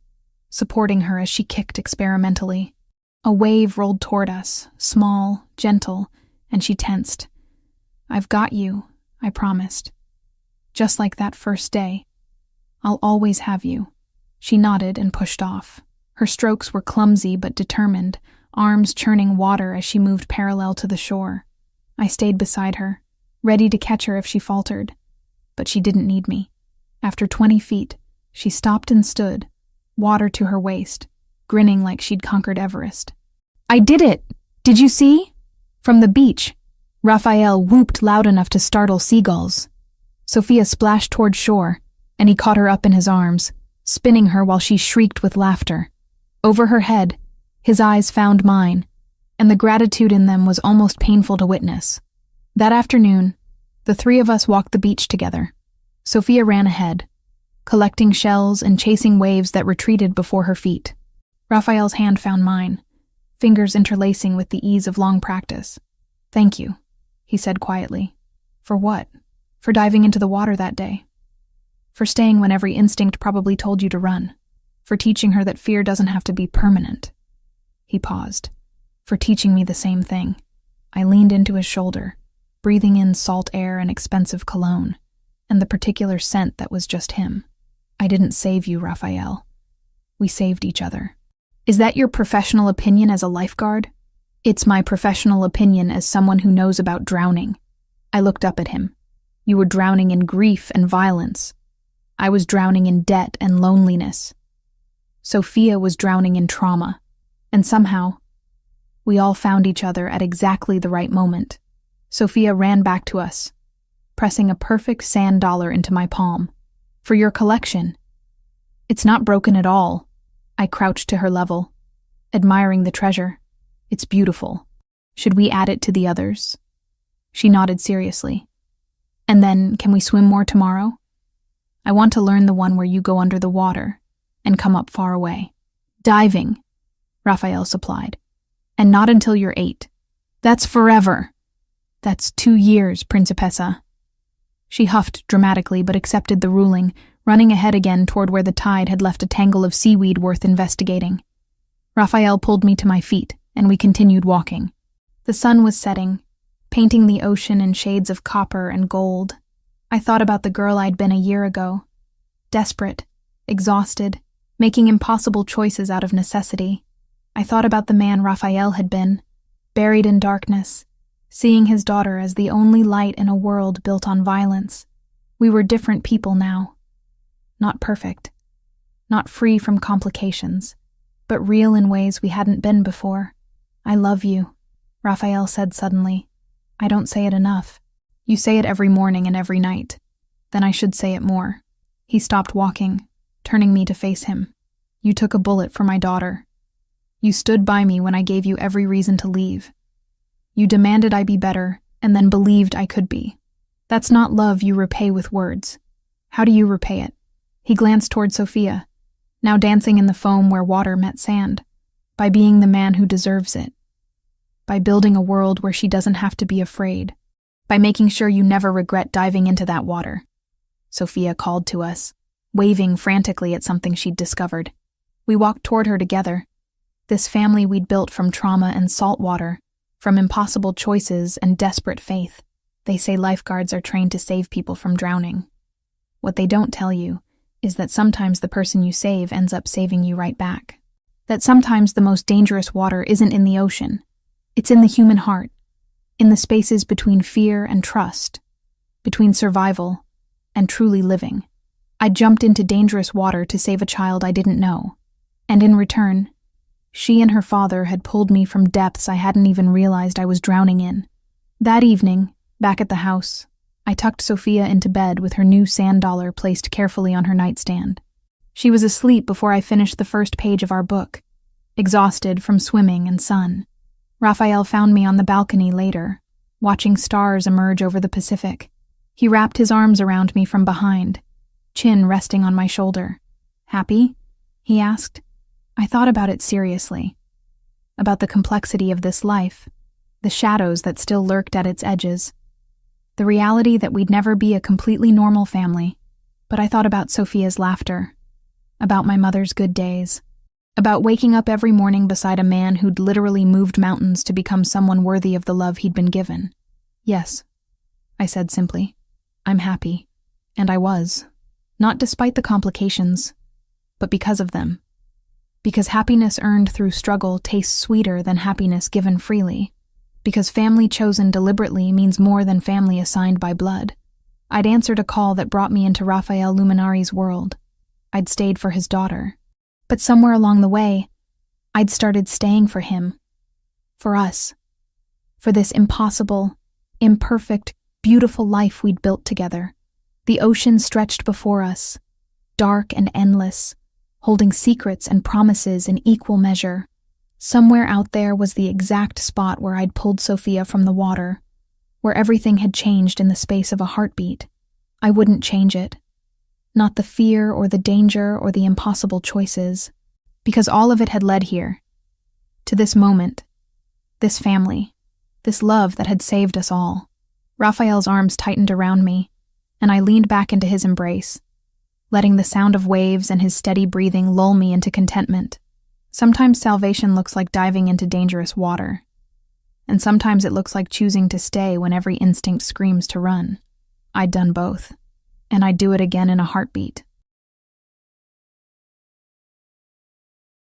supporting her as she kicked experimentally. A wave rolled toward us, small, gentle, and she tensed. "I've got you," I promised. "Just like that first day. I'll always have you." She nodded and pushed off. Her strokes were clumsy but determined, arms churning water as she moved parallel to the shore. I stayed beside her, ready to catch her if she faltered. But she didn't need me. After 20 feet, she stopped and stood, water to her waist, grinning like she'd conquered Everest. "I did it! Did you see?" From the beach, Raphael whooped loud enough to startle seagulls. Sophia splashed toward shore, and he caught her up in his arms, spinning her while she shrieked with laughter. Over her head, his eyes found mine, and the gratitude in them was almost painful to witness. That afternoon, the three of us walked the beach together. Sophia ran ahead, collecting shells and chasing waves that retreated before her feet. Raphael's hand found mine, fingers interlacing with the ease of long practice. "Thank you," he said quietly. "For what?" "For diving into the water that day. For staying when every instinct probably told you to run. For teaching her that fear doesn't have to be permanent." He paused. "For teaching me the same thing." I leaned into his shoulder, breathing in salt air and expensive cologne, and the particular scent that was just him. "I didn't save you, Raphael. We saved each other." "Is that your professional opinion as a lifeguard?" "It's my professional opinion as someone who knows about drowning." I looked up at him. "You were drowning in grief and violence. I was drowning in debt and loneliness. Sophia was drowning in trauma. And somehow, we all found each other at exactly the right moment." Sophia ran back to us, pressing a perfect sand dollar into my palm. "For your collection." "It's not broken at all." I crouched to her level, admiring the treasure. "It's beautiful. Should we add it to the others?" She nodded seriously. "And then, can we swim more tomorrow? I want to learn the one where you go under the water and come up far away." "Diving," Raphael supplied. "And not until you're 8. That's forever." "That's 2 years, Principessa." She huffed dramatically but accepted the ruling, running ahead again toward where the tide had left a tangle of seaweed worth investigating. Raphael pulled me to my feet, and we continued walking. The sun was setting, painting the ocean in shades of copper and gold. I thought about the girl I'd been a year ago, desperate, exhausted, making impossible choices out of necessity. I thought about the man Raphael had been, buried in darkness, seeing his daughter as the only light in a world built on violence. We were different people now. Not perfect, not free from complications, but real in ways we hadn't been before. "I love you," Raphael said suddenly. "I don't say it enough. You say it every morning and every night. Then I should say it more." He stopped walking, turning me to face him. "You took a bullet for my daughter. You stood by me when I gave you every reason to leave. You demanded I be better, and then believed I could be. That's not love you repay with words. How do you repay it?" He glanced toward Sophia, now dancing in the foam where water met sand. "By being the man who deserves it. By building a world where she doesn't have to be afraid. By making sure you never regret diving into that water." Sophia called to us, waving frantically at something she'd discovered. We walked toward her together. This family we'd built from trauma and salt water, from impossible choices and desperate faith. They say lifeguards are trained to save people from drowning. What they don't tell you is that sometimes the person you save ends up saving you right back. That sometimes the most dangerous water isn't in the ocean. It's in the human heart, in the spaces between fear and trust, between survival and truly living. I jumped into dangerous water to save a child I didn't know, and in return, she and her father had pulled me from depths I hadn't even realized I was drowning in. That evening, back at the house, I tucked Sophia into bed with her new sand dollar placed carefully on her nightstand. She was asleep before I finished the first page of our book, exhausted from swimming and sun. Raphael found me on the balcony later, watching stars emerge over the Pacific. He wrapped his arms around me from behind, chin resting on my shoulder. "Happy?" he asked. I thought about it seriously. About the complexity of this life, the shadows that still lurked at its edges, the reality that we'd never be a completely normal family. But I thought about Sophia's laughter, about my mother's good days, about waking up every morning beside a man who'd literally moved mountains to become someone worthy of the love he'd been given. "Yes," I said simply. "I'm happy." And I was. Not despite the complications, but because of them. Because happiness earned through struggle tastes sweeter than happiness given freely. Because family chosen deliberately means more than family assigned by blood. I'd answered a call that brought me into Raphael Luminari's world. I'd stayed for his daughter. But somewhere along the way, I'd started staying for him. For us. For this impossible, imperfect, beautiful life we'd built together. The ocean stretched before us, dark and endless, holding secrets and promises in equal measure. Somewhere out there was the exact spot where I'd pulled Sophia from the water, where everything had changed in the space of a heartbeat. I wouldn't change it. Not the fear or the danger or the impossible choices, because all of it had led here. To this moment, this family, this love that had saved us all. Raphael's arms tightened around me, and I leaned back into his embrace, letting the sound of waves and his steady breathing lull me into contentment. Sometimes salvation looks like diving into dangerous water, and sometimes it looks like choosing to stay when every instinct screams to run. I'd done both, and I'd do it again in a heartbeat.